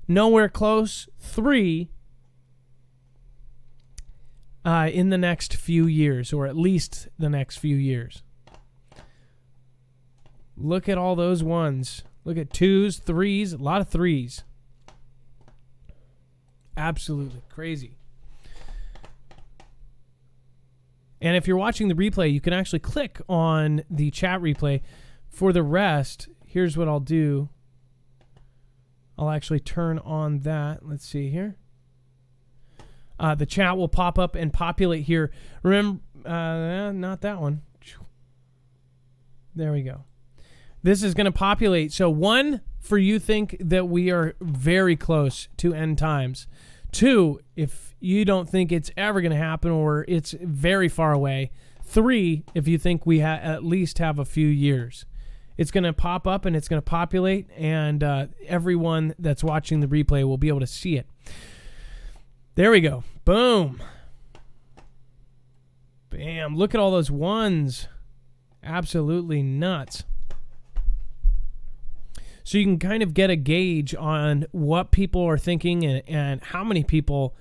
nowhere close. 3, in the next few years, or at least the next few years. Look at all those ones. Look at 2s, 3s, a lot of 3s. Absolutely crazy. And if you're watching the replay, you can actually click on the chat replay. For the rest, here's what I'll do. I'll actually turn on that. Let's see here. The chat will pop up and populate here. Remember, not that one. There we go. This is going to populate. So 1, for you think that we are very close to end times. 2, if you don't think it's ever going to happen or it's very far away. 3, if you think we at least have a few years. It's going to pop up and it's going to populate, and everyone that's watching the replay will be able to see it. There we go. Boom. Bam. Look at all those 1s. Absolutely nuts. So you can kind of get a gauge on what people are thinking and how many people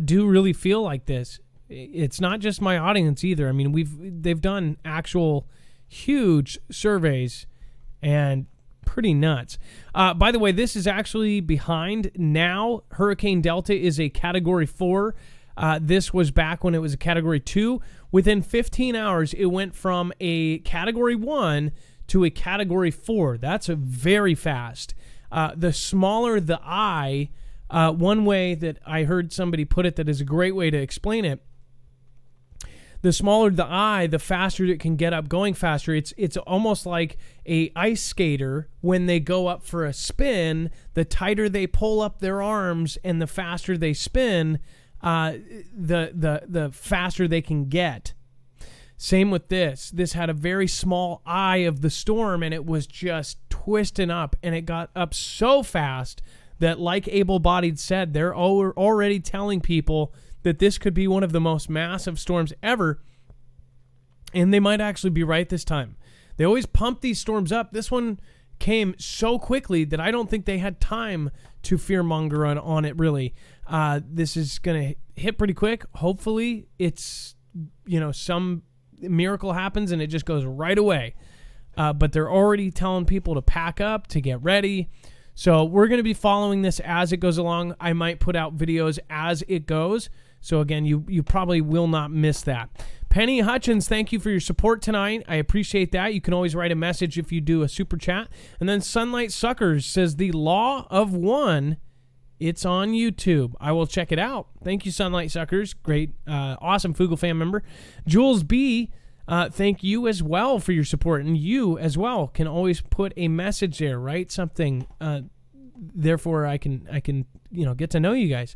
do really feel like this. It's not just my audience either. I mean, they've done actual huge surveys and pretty nuts. By the way, this is actually behind now. Hurricane Delta is a Category 4. This was back when it was a Category 2. Within 15 hours, it went from a Category 1 to a Category 4. That's a very fast. The smaller the eye, one way that I heard somebody put it that is a great way to explain it, the smaller the eye, the faster it can get up going faster. It's almost like a ice skater when they go up for a spin. The tighter they pull up their arms and the faster they spin, the faster they can get. Same with this. This had a very small eye of the storm, and it was just twisting up, and it got up so fast that, like Able-Bodied said, they're already telling people that this could be one of the most massive storms ever, and they might actually be right this time. They always pump these storms up. This one came so quickly that I don't think they had time to fearmonger on it, really. This is going to hit pretty quick. Hopefully, it's, some miracle happens and it just goes right away. But they're already telling people to pack up, to get ready. So we're going to be following this as it goes along. I might put out videos as it goes. So again, you probably will not miss that. Penny Hutchins, thank you for your support tonight. I appreciate that. You can always write a message if you do a super chat. And then Sunlight Suckers says, The Law of One, it's on YouTube. I will check it out. Thank you, Sunlight Suckers. Great, awesome Foogle fan member. Jules B, thank you as well for your support. And you as well can always put a message there, write something. Therefore, I can get to know you guys.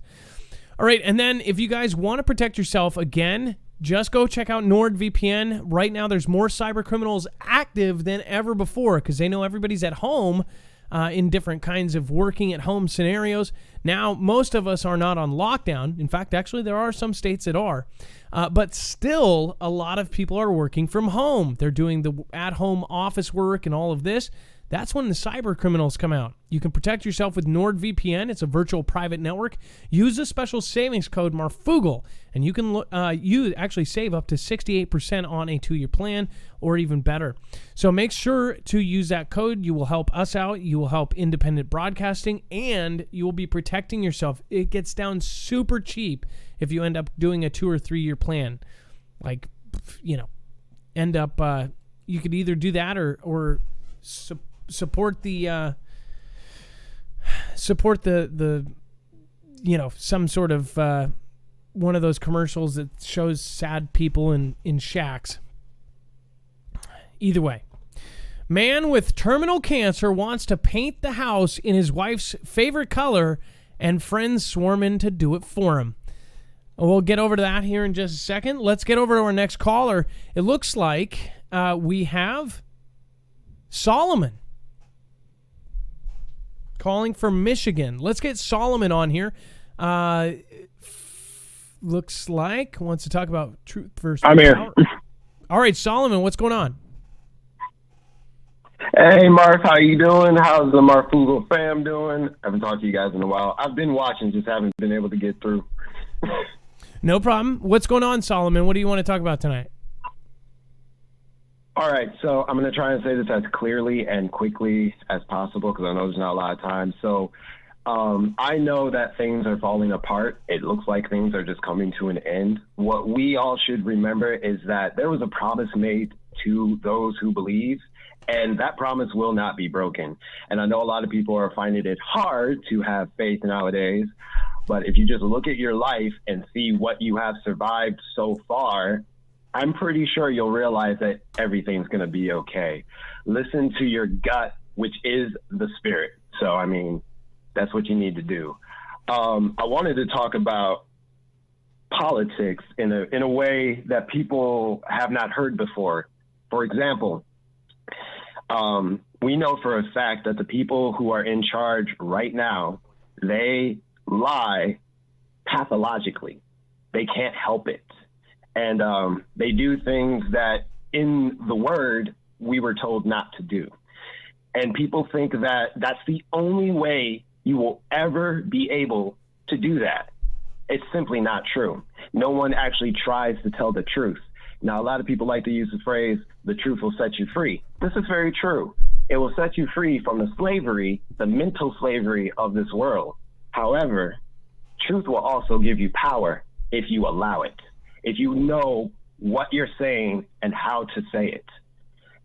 All right, and then if you guys want to protect yourself, again, just go check out NordVPN. Right now, there's more cyber criminals active than ever before because they know everybody's at home in different kinds of working at home scenarios. Now, most of us are not on lockdown. In fact, actually, there are some states that are. But still, a lot of people are working from home. They're doing the at-home office work and all of this. That's when the cyber criminals come out. You can protect yourself with NordVPN. It's a virtual private network. Use a special savings code Marfoogle, and you can you actually save up to 68% on a 2-year plan, or even better. So make sure to use that code. You will help us out. You will help independent broadcasting, and you will be protecting yourself. It gets down super cheap if you end up doing a 2 or 3 year plan. Like, end up you could either do that or support the some sort of one of those commercials that shows sad people in shacks. Either way. Man with terminal cancer wants to paint the house in his wife's favorite color, and friends swarm in to do it for him. We'll get over to that here in just a second. Let's get over to our next caller. It looks like we have Solomon calling from Michigan. Let's get Solomon on here. Looks like wants to talk about truth versus I'm here. power. All right, Solomon, what's going on? Hey, Marf, how you doing? How's the Marfoogle fam doing? I haven't talked to you guys in a while. I've been watching, just haven't been able to get through. No problem. What's going on, Solomon? What do you want to talk about tonight? All right, so I'm going to try and say this as clearly and quickly as possible because I know there's not a lot of time. So I know that things are falling apart. It looks like things are just coming to an end. What we all should remember is that there was a promise made to those who believe, and that promise will not be broken. And I know a lot of people are finding it hard to have faith nowadays, but if you just look at your life and see what you have survived so far, I'm pretty sure you'll realize that everything's going to be okay. Listen to your gut, which is the spirit. So, I mean, that's what you need to do. I wanted to talk about politics in a way that people have not heard before. For example, we know for a fact that the people who are in charge right now, they lie pathologically. They can't help it. And they do things that in the word we were told not to do. And people think that that's the only way you will ever be able to do that. It's simply not true. No one actually tries to tell the truth. Now, a lot of people like to use the phrase, the truth will set you free. This is very true. It will set you free from the slavery, the mental slavery of this world. However, truth will also give you power if you allow it, if you know what you're saying and how to say it.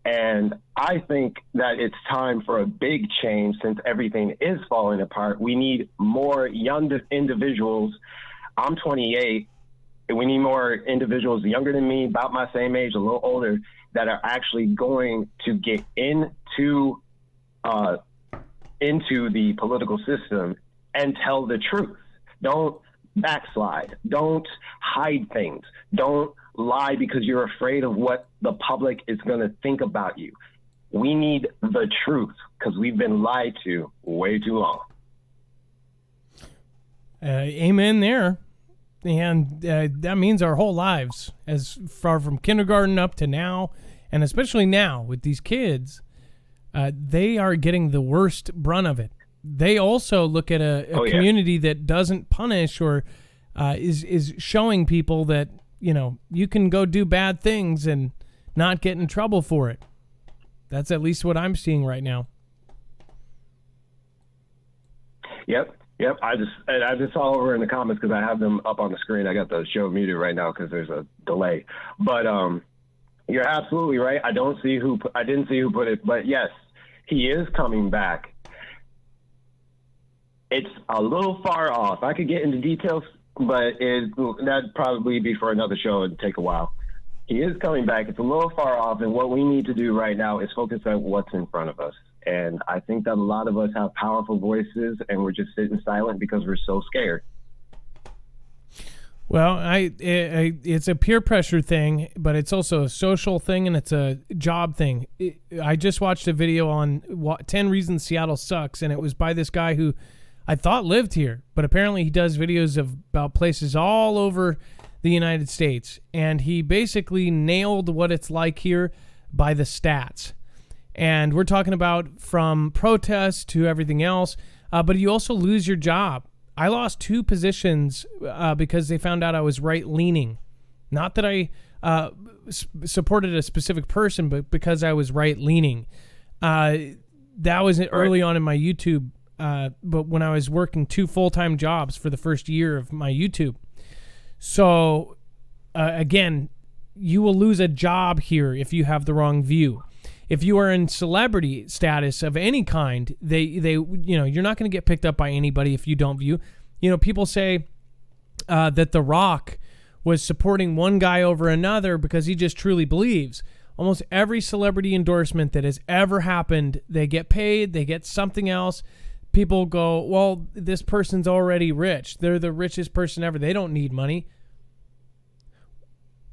And I think that it's time for a big change since everything is falling apart. We need more young individuals. I'm 28. We need more individuals younger than me, about my same age, a little older, that are actually going to get into the political system and tell the truth. Don't backslide. Don't hide things. Don't lie because you're afraid of what the public is going to think about you. We need the truth because we've been lied to way too long. Amen there. And that means our whole lives, as far from kindergarten up to now, and especially now with these kids, they are getting the worst brunt of it. They also look at a community that doesn't punish or is showing people that, you know, you can go do bad things and not get in trouble for it. That's at least what I'm seeing right now. Yep. I just saw over in the comments because I have them up on the screen. I got the show muted right now because there's a delay. But you're absolutely right. I didn't see who put it, but yes, he is coming back. It's a little far off. I could get into details, but that'd probably be for another show and take a while. He is coming back. It's a little far off, and what we need to do right now is focus on what's in front of us. And I think that a lot of us have powerful voices, and we're just sitting silent because we're so scared. Well, it's a peer pressure thing, but it's also a social thing, and it's a job thing. I just watched a video on 10 Reasons Seattle Sucks, and it was by this guy who I thought lived here, but apparently he does videos about places all over the United States, and he basically nailed what it's like here by the stats. And we're talking about from protests to everything else, but you also lose your job. I lost 2 positions because they found out I was right-leaning. Not that I supported a specific person, but because I was right-leaning. That was early on in my YouTube, but when I was working 2 full-time jobs for the first year of my YouTube. So, again, you will lose a job here if you have the wrong view. If you are in celebrity status of any kind, they you're not going to get picked up by anybody if you don't view. You know, people say, that The Rock was supporting one guy over another because he just truly believes. Almost every celebrity endorsement that has ever happened, they get paid, they get something else. People go, well, this person's already rich. They're the richest person ever. They don't need money.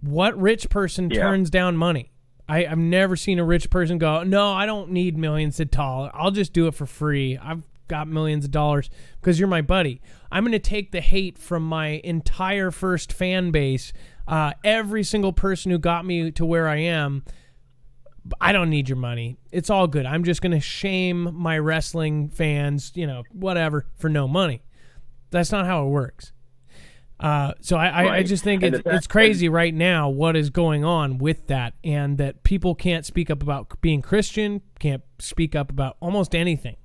What rich person turns down money? I've never seen a rich person go, no, I don't need millions of dollars. I'll just do it for free. I've got millions of dollars because you're my buddy. I'm going to take the hate from my entire first fan base, every single person who got me to where I am. I don't need your money. It's all good. I'm just going to shame my wrestling fans, whatever, for no money. That's not how it works. So I just think it's crazy right now what is going on with that, and that people can't speak up about being Christian, can't speak up about almost anything.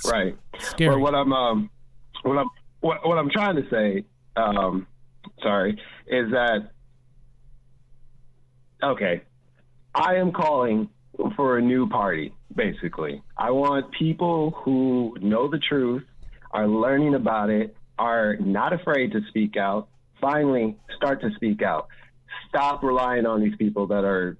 Right. Scary. Well, what I'm trying to say, is that, okay, I am calling for a new party, basically. I want people who know the truth, are learning about it, are not afraid to speak out, finally start to speak out. Stop relying on these people that are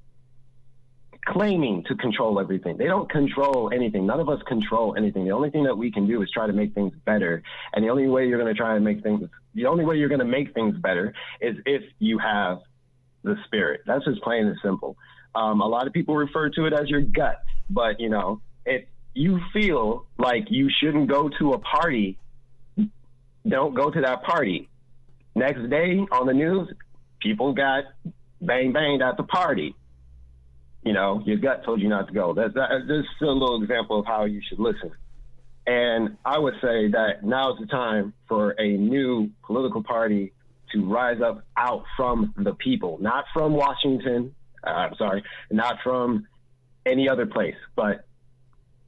claiming to control everything. They don't control anything. None of us control anything. The only thing that we can do is try to make things better. And the only way you're going to make things better is if you have the spirit. That's just plain and simple. A lot of people refer to it as your gut, but if you feel like you shouldn't go to a party, don't go to that party. Next day on the news, people got banged at the party. Your gut told you not to go. That's just a little example of how you should listen. And I would say that now is the time for a new political party to rise up out from the people, not from Washington, not from any other place, but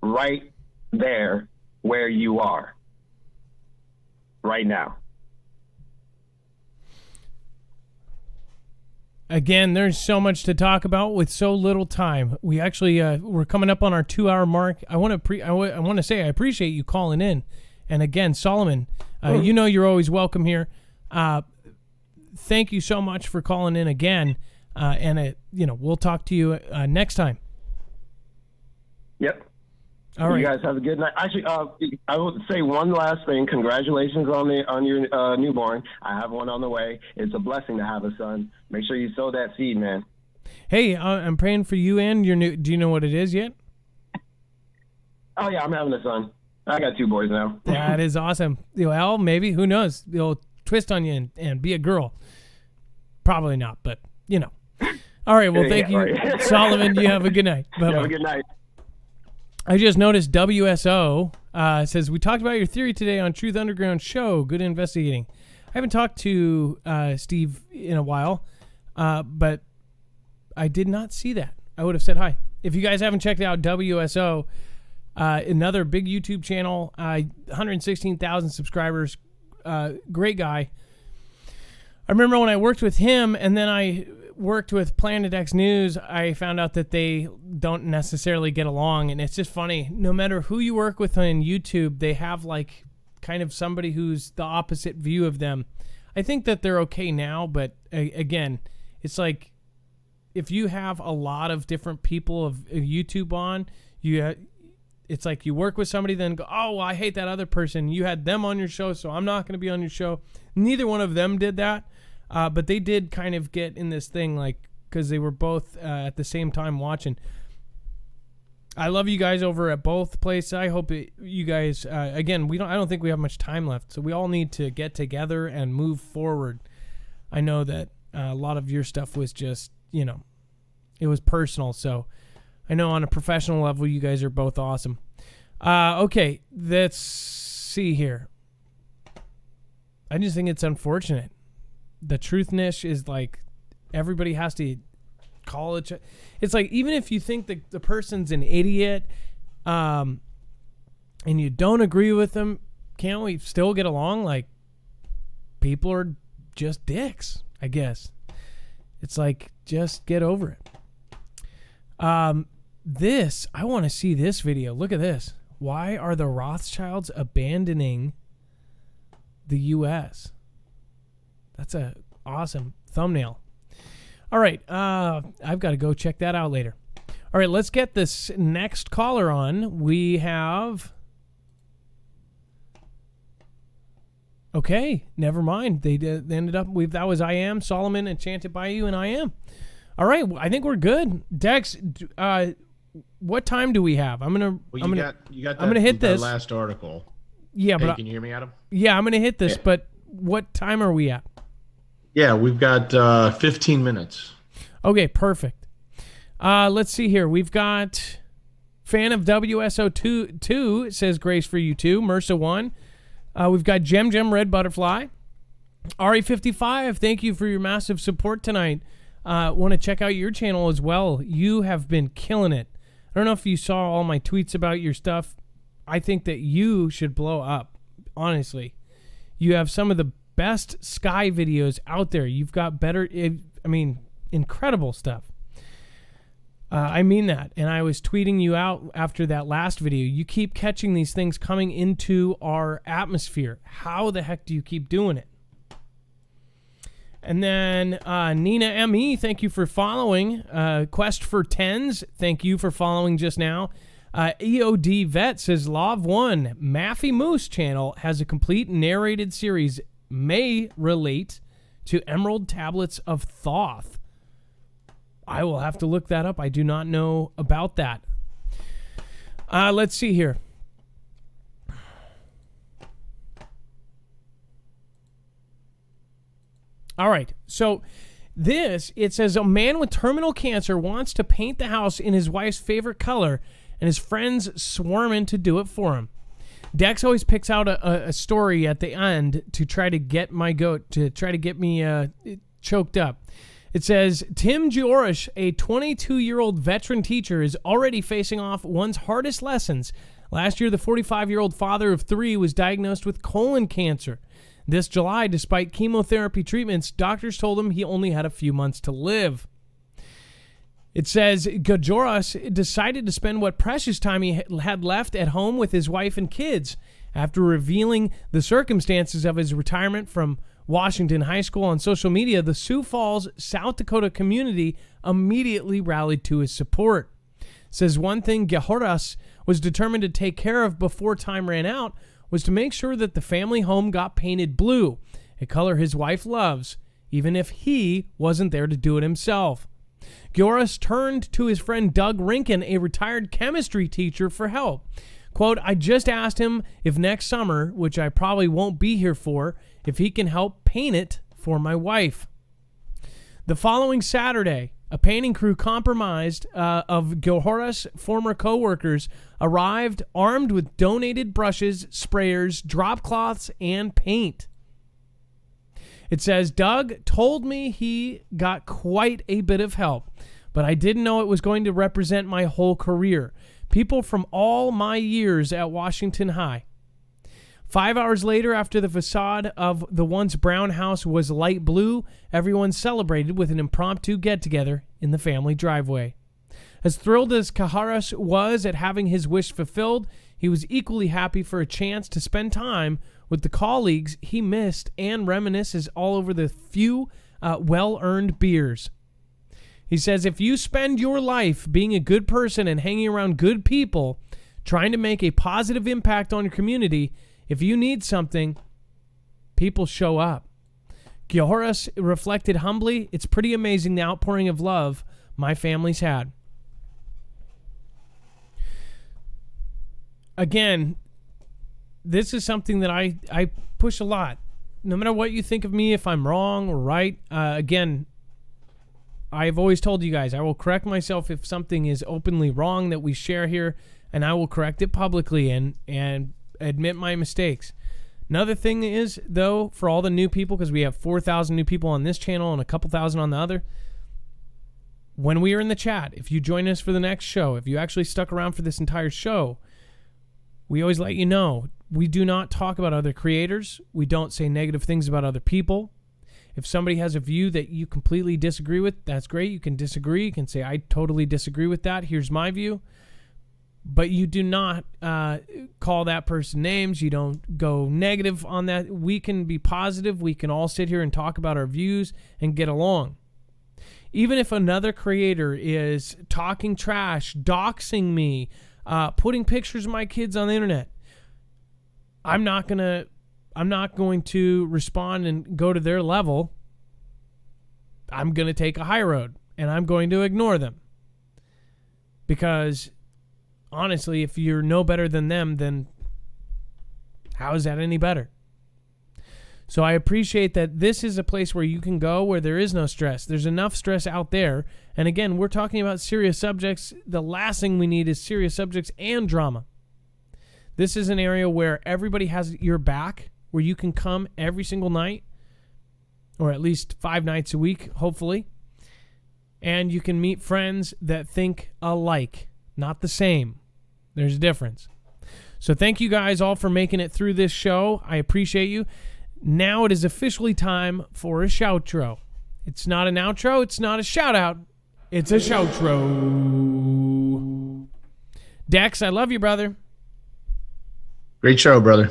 right there where you are right now. Again, there's so much to talk about with so little time. We actually we're coming up on our 2-hour mark. I want to say I appreciate you calling in. And again, Solomon, you're always welcome here. Thank you so much for calling in again. And we'll talk to you next time. Yep. All right. You guys have a good night. Actually, I will say one last thing. Congratulations on your newborn. I have one on the way. It's a blessing to have a son. Make sure you sow that seed, man. Hey, I'm praying for you and your new. Do you know what it is yet? Oh yeah, I'm having a son. I got 2 boys now. That is awesome. Well, maybe, who knows? They'll twist on you and be a girl. Probably not, but All right. Well, thank you, right. Solomon. You have a good night. Bye-bye. Have a good night. I just noticed WSO says, we talked about your theory today on Truth Underground show. Good investigating. I haven't talked to Steve in a while, but I did not see that. I would have said hi. If you guys haven't checked out WSO, another big YouTube channel, 116,000 subscribers, great guy. I remember when I worked with him and then I worked with Planet X News, I found out that they don't necessarily get along, and it's just funny. No matter who you work with on YouTube, they have like kind of somebody who's the opposite view of them. I think that they're okay now, but again, it's like if you have a lot of different people of YouTube on, it's like you work with somebody, then go, oh, well, I hate that other person. You had them on your show, so I'm not going to be on your show. Neither one of them did that. But they did kind of get in this thing, like, because they were both at the same time watching. I love you guys over at both places. I hope you guys, again, I don't think we have much time left, so we all need to get together and move forward. I know that a lot of your stuff was just, it was personal, so I know on a professional level, you guys are both awesome. Okay, let's see here. I just think it's unfortunate. The truthness is like everybody has to call it. It's like even if you think that the person's an idiot and you don't agree with them, can't we still get along? Like people are just dicks, I guess. It's like just get over it. I want to see this video. Look at this. Why are the Rothschilds abandoning the U.S. That's a awesome thumbnail. All right, I've got to go check that out later. All right, let's get this next caller on. We have... Okay, never mind. They ended up with, that was I Am, Solomon, Enchanted by You, and I Am. All right, I think we're good. Dex, what time do we have? I'm gonna hit this last article. Yeah, hey, but can you hear me, Adam? Yeah, I'm gonna hit this. Yeah. But what time are we at? Yeah, we've got 15 minutes. Okay, perfect. Let's see here. We've got fan of WSO2 says grace for you too. Mersa 1. We've got Gem Red Butterfly. RE55, thank you for your massive support tonight. Want to check out your channel as well. You have been killing it. I don't know if you saw all my tweets about your stuff. I think that you should blow up, honestly. You have some of the best sky videos out there. You've got incredible stuff. I mean that. And I was tweeting you out after that last video. You keep catching these things coming into our atmosphere. How the heck do you keep doing it? And then Nina M.E., thank you for following. Quest for Tens, thank you for following just now. EOD Vet says, Law of One, Maffy Moose channel has a complete narrated series may relate to Emerald Tablets of Thoth. I will have to look that up. I do not know about that. Let's see here. All right. So it says a man with terminal cancer wants to paint the house in his wife's favorite color, and his friends swarm in to do it for him. Dex always picks out a story at the end to try to get me choked up. It says, Tim Giorish, a 22-year-old veteran teacher, is already facing off one's hardest lessons. Last year, the 45-year-old father of 3 was diagnosed with colon cancer. This July, despite chemotherapy treatments, doctors told him he only had a few months to live. It says, Gajoras decided to spend what precious time he had left at home with his wife and kids. After revealing the circumstances of his retirement from Washington High School on social media, the Sioux Falls, South Dakota community immediately rallied to his support. It says one thing Gajoras was determined to take care of before time ran out was to make sure that the family home got painted blue, a color his wife loves, even if he wasn't there to do it himself. Gioras turned to his friend Doug Rinkin, a retired chemistry teacher, for help. Quote, I just asked him if next summer, which I probably won't be here for, if he can help paint it for my wife. The following Saturday, a painting crew compromised of Gilhoras' former co-workers arrived armed with donated brushes, sprayers, drop cloths, and paint. It says, Doug told me he got quite a bit of help, but I didn't know it was going to represent my whole career. People from all my years at Washington High. 5 hours later, after the facade of the once brown house was light blue, everyone celebrated with an impromptu get-together in the family driveway. As thrilled as Kaharas was at having his wish fulfilled, he was equally happy for a chance to spend time with the colleagues he missed and reminisces all over the few well-earned beers. He says, if you spend your life being a good person and hanging around good people, trying to make a positive impact on your community, if you need something, people show up. Gioras reflected humbly, it's pretty amazing the outpouring of love my family's had. Again, this is something that I push a lot. No matter what you think of me, if I'm wrong or right, again, I've always told you guys, I will correct myself if something is openly wrong that we share here, and I will correct it publicly and admit my mistakes. Another thing is, though, for all the new people, because we have 4,000 new people on this channel and a couple thousand on the other, when we are in the chat, if you join us for the next show, if you actually stuck around for this entire show, we always let you know, we do not talk about other creators. We don't say negative things about other people. If somebody has a view that you completely disagree with, that's great. You can disagree. You can say, I totally disagree with that. Here's my view. but you do not call that person names. You don't go negative on that. We can be positive. We can all sit here and talk about our views and get along. Even if another creator is talking trash, doxing me, putting pictures of my kids on the internet, I'm not going to respond and go to their level. I'm going to take a high road, and I'm going to ignore them. Because honestly, if you're no better than them, then how is that any better? So I appreciate that this is a place where you can go where there is no stress. There's enough stress out there. And again, we're talking about serious subjects. The last thing we need is serious subjects and drama. This is an area where everybody has your back, where you can come every single night, or at least 5 nights a week, hopefully. And you can meet friends that think alike, not the same. There's a difference. So thank you guys all for making it through this show. I appreciate you. Now it is officially time for a shoutro. It's not an outro. It's not a shout out. It's a shoutro. Dex, I love you, brother. Great show, brother.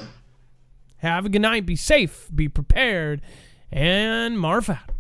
Have a good night. Be safe. Be prepared. And Marf out.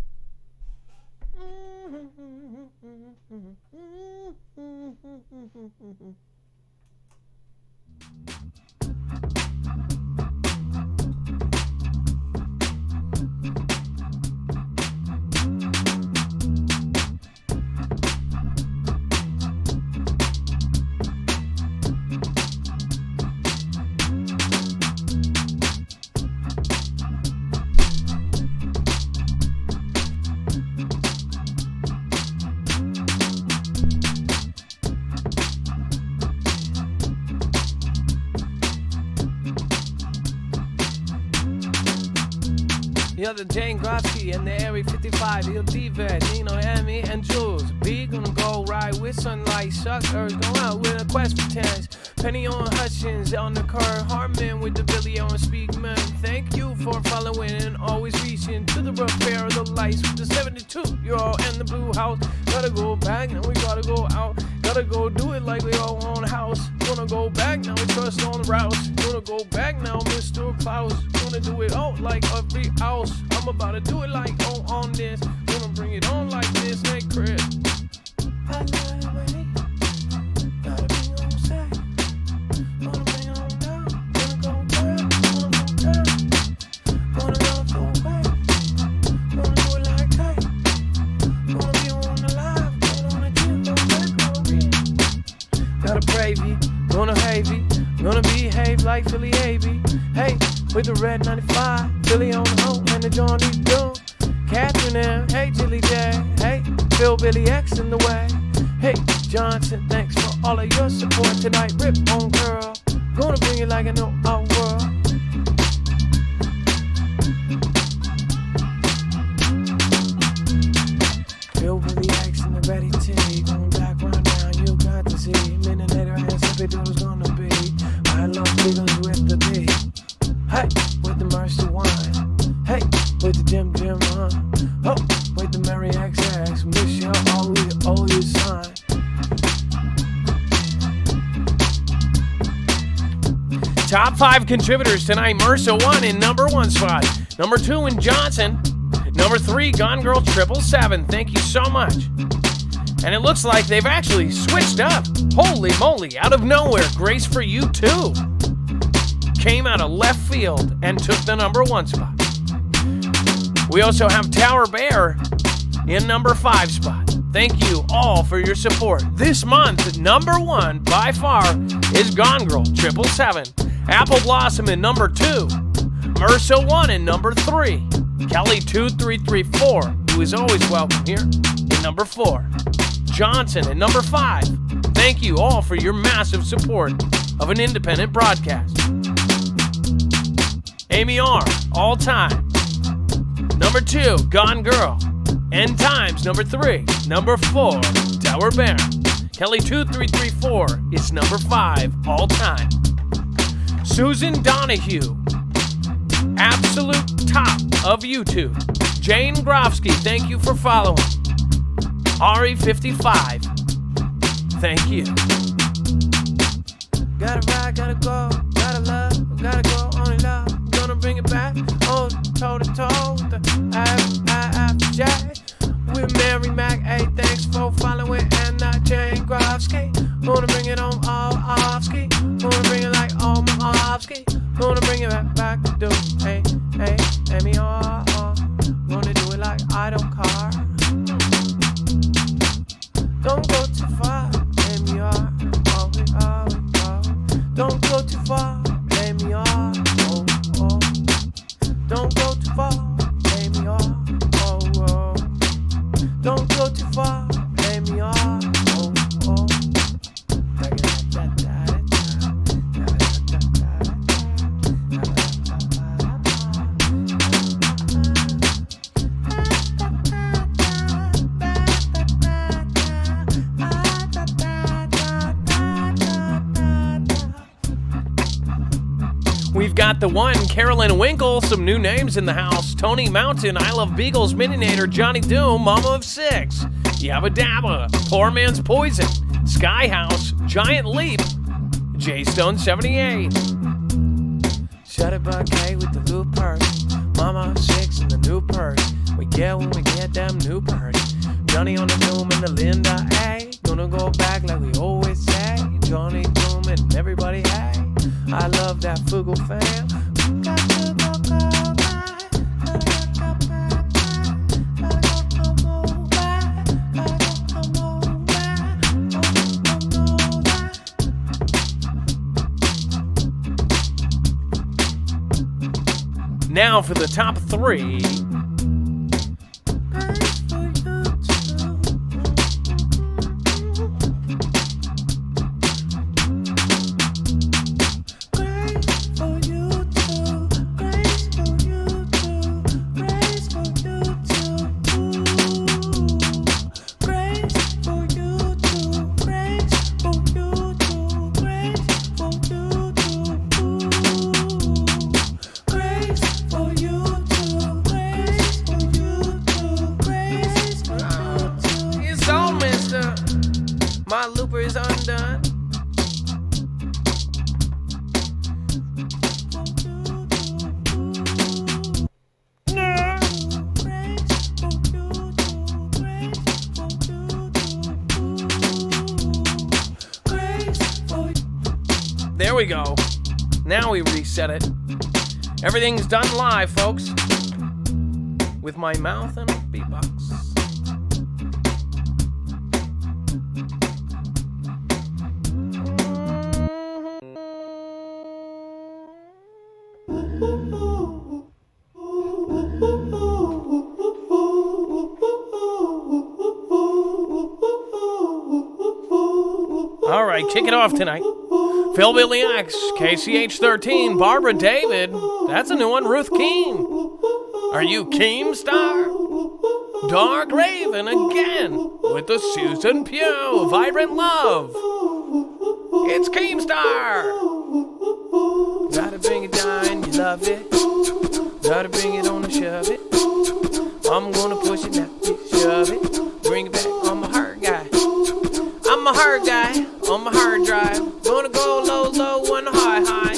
The other Jane Grofsky and the Area 55, Il Diva, Nino, Emmy, and Jules. B gonna go ride with sunlight, suckers go out with a quest for tens. Penny on Hutchins on the curve, Harmon with the Billy on Speakman. Thank you for following and always reaching to the repair of the lights with the 72-year-old and the blue house. Gotta go back, now we gotta go out. Gotta go do it like we all own a house. Gonna go back, now we trust on the routes. Gonna go back now, Mr. Klaus. Gonna do it all like every house. I'm about to do it like on this. Gonna bring it on like this, hey Chris. I love you, baby. Gotta be on set. Gonna bring it on down. Gonna go down. Gonna go down. Gonna love the way. Gonna do it like that. Gonna be on the live. Gonna chill, gonna gotta brave you. Gonna heavy. Gonna behave like Philly A.B. Hey, with the red 95. Philly on the hoe and the Johnny Doe. Catherine M. Hey, Jilly J. Hey, Phil Billy X in the way. Hey, Johnson, thanks for all of your support tonight. Rip on girl. Gonna bring it like I know our world. Phil Billy X in the ready tea. Going back right now, you got to see. Minute later, I said it was gonna be. I love Biggles with the D. Hey, with the Mercy wine. Hey, with the Jim oh, with the Mary XX. Michelle, all you sign. Top 5 contributors tonight. Mercer 1 in number 1 spot. Number 2 in Johnson. Number 3, Gone Girl 777. Thank you so much. And it looks like they've actually switched up. Holy moly, out of nowhere, Grace for You Too came out of left field and took the number 1 spot. We also have Tower Bear in number 5 spot. Thank you all for your support. This month, number 1 by far is Gone Girl 777. Apple Blossom in number 2. Mersa 1 in number 3. Kelly 2334, who is always welcome here, in number 4. Johnson in number 5. Thank you all for your massive support of an independent broadcast. Amy R, all time. Number 2, Gone Girl. End Times, number 3. Number 4, Tower Bear. Kelly 2334 is number 5, all time. Susan Donahue, absolute top of YouTube. Jane Grofsky, thank you for following. Ari55, thank you. Gotta ride, gotta go, gotta love, gotta go, only love. Gonna bring it back, oh, toe to toe with the IFJ. With Mary Mac, hey, thanks for following, and Jane Grofsky. Gonna bring it on all Offski. Gonna bring it like all my Offski. Gonna bring it back to do, hey, me all. Gonna do it like I don't care. Don't go too far, me all. Don't go too far, me all. Don't go too far, me all. Don't go too far, me all. We've got the one, Carolyn Winkle, some new names in the house. Tony Mountain, I Love Beagles, Mininator, Johnny Doom, Mama of Six, Yabba Dabba, Poor Man's Poison, Sky House, Giant Leap, J Stone 78. Shutterbug K with the loop purse, Mama of Six and the new purse. We get when we get them new purse. Johnny on the Doom and the Linda A. Gonna go back like we always say. Johnny Doom and everybody, hey. I love that Foogle fam. Now for the top three. My looper is undone. There we go. Now we reset it. Everything's done live, folks. With my mouth and a beatbox. All right, kick it off tonight. Phil Billy X, KCH13, Barbara David. That's a new one, Ruth Keene. Are you Keemstar? Dark Raven again with the Susan Pugh, Vibrant Love. It's Keemstar. Gotta bring it down, you love it. Gotta bring it on and shove it. I'm gonna push it now, shove it. Bring it back, I'm a hard guy. I'm a hard guy on my hard drive. Gonna go low, low, and high.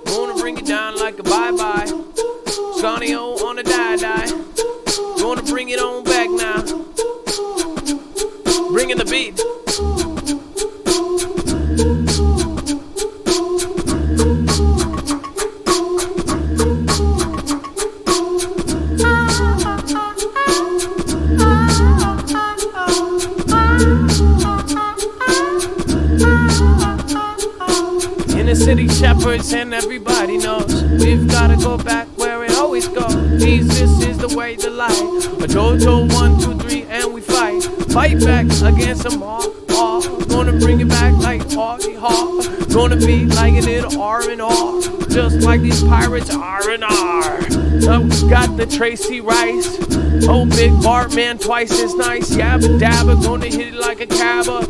Gonna bring it down like a bye-bye. Sonny O on a die-die. Gonna bring it on back now. Bringing the beat. City shepherds and everybody knows we've gotta go back where it always goes. Jesus is the way, the light. A JoJo 1, 2, 3, and we fight back against them all. Gonna bring it back like Hardy Haw. Gonna be like a little R&R, just like these pirates R&R. Got the Tracy Rice. Oh, big Bartman, twice as nice. Yabba dabba, gonna hit it like a cabba.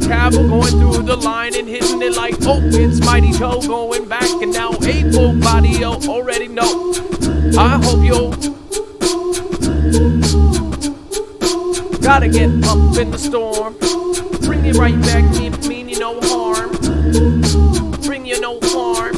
Going through the line and hitting it like, oh, it's Mighty Joe going back. And now 8-volt body, yo, already know. I hope yo gotta get up in the storm. Bring it right back, mean you no harm. Bring me no harm.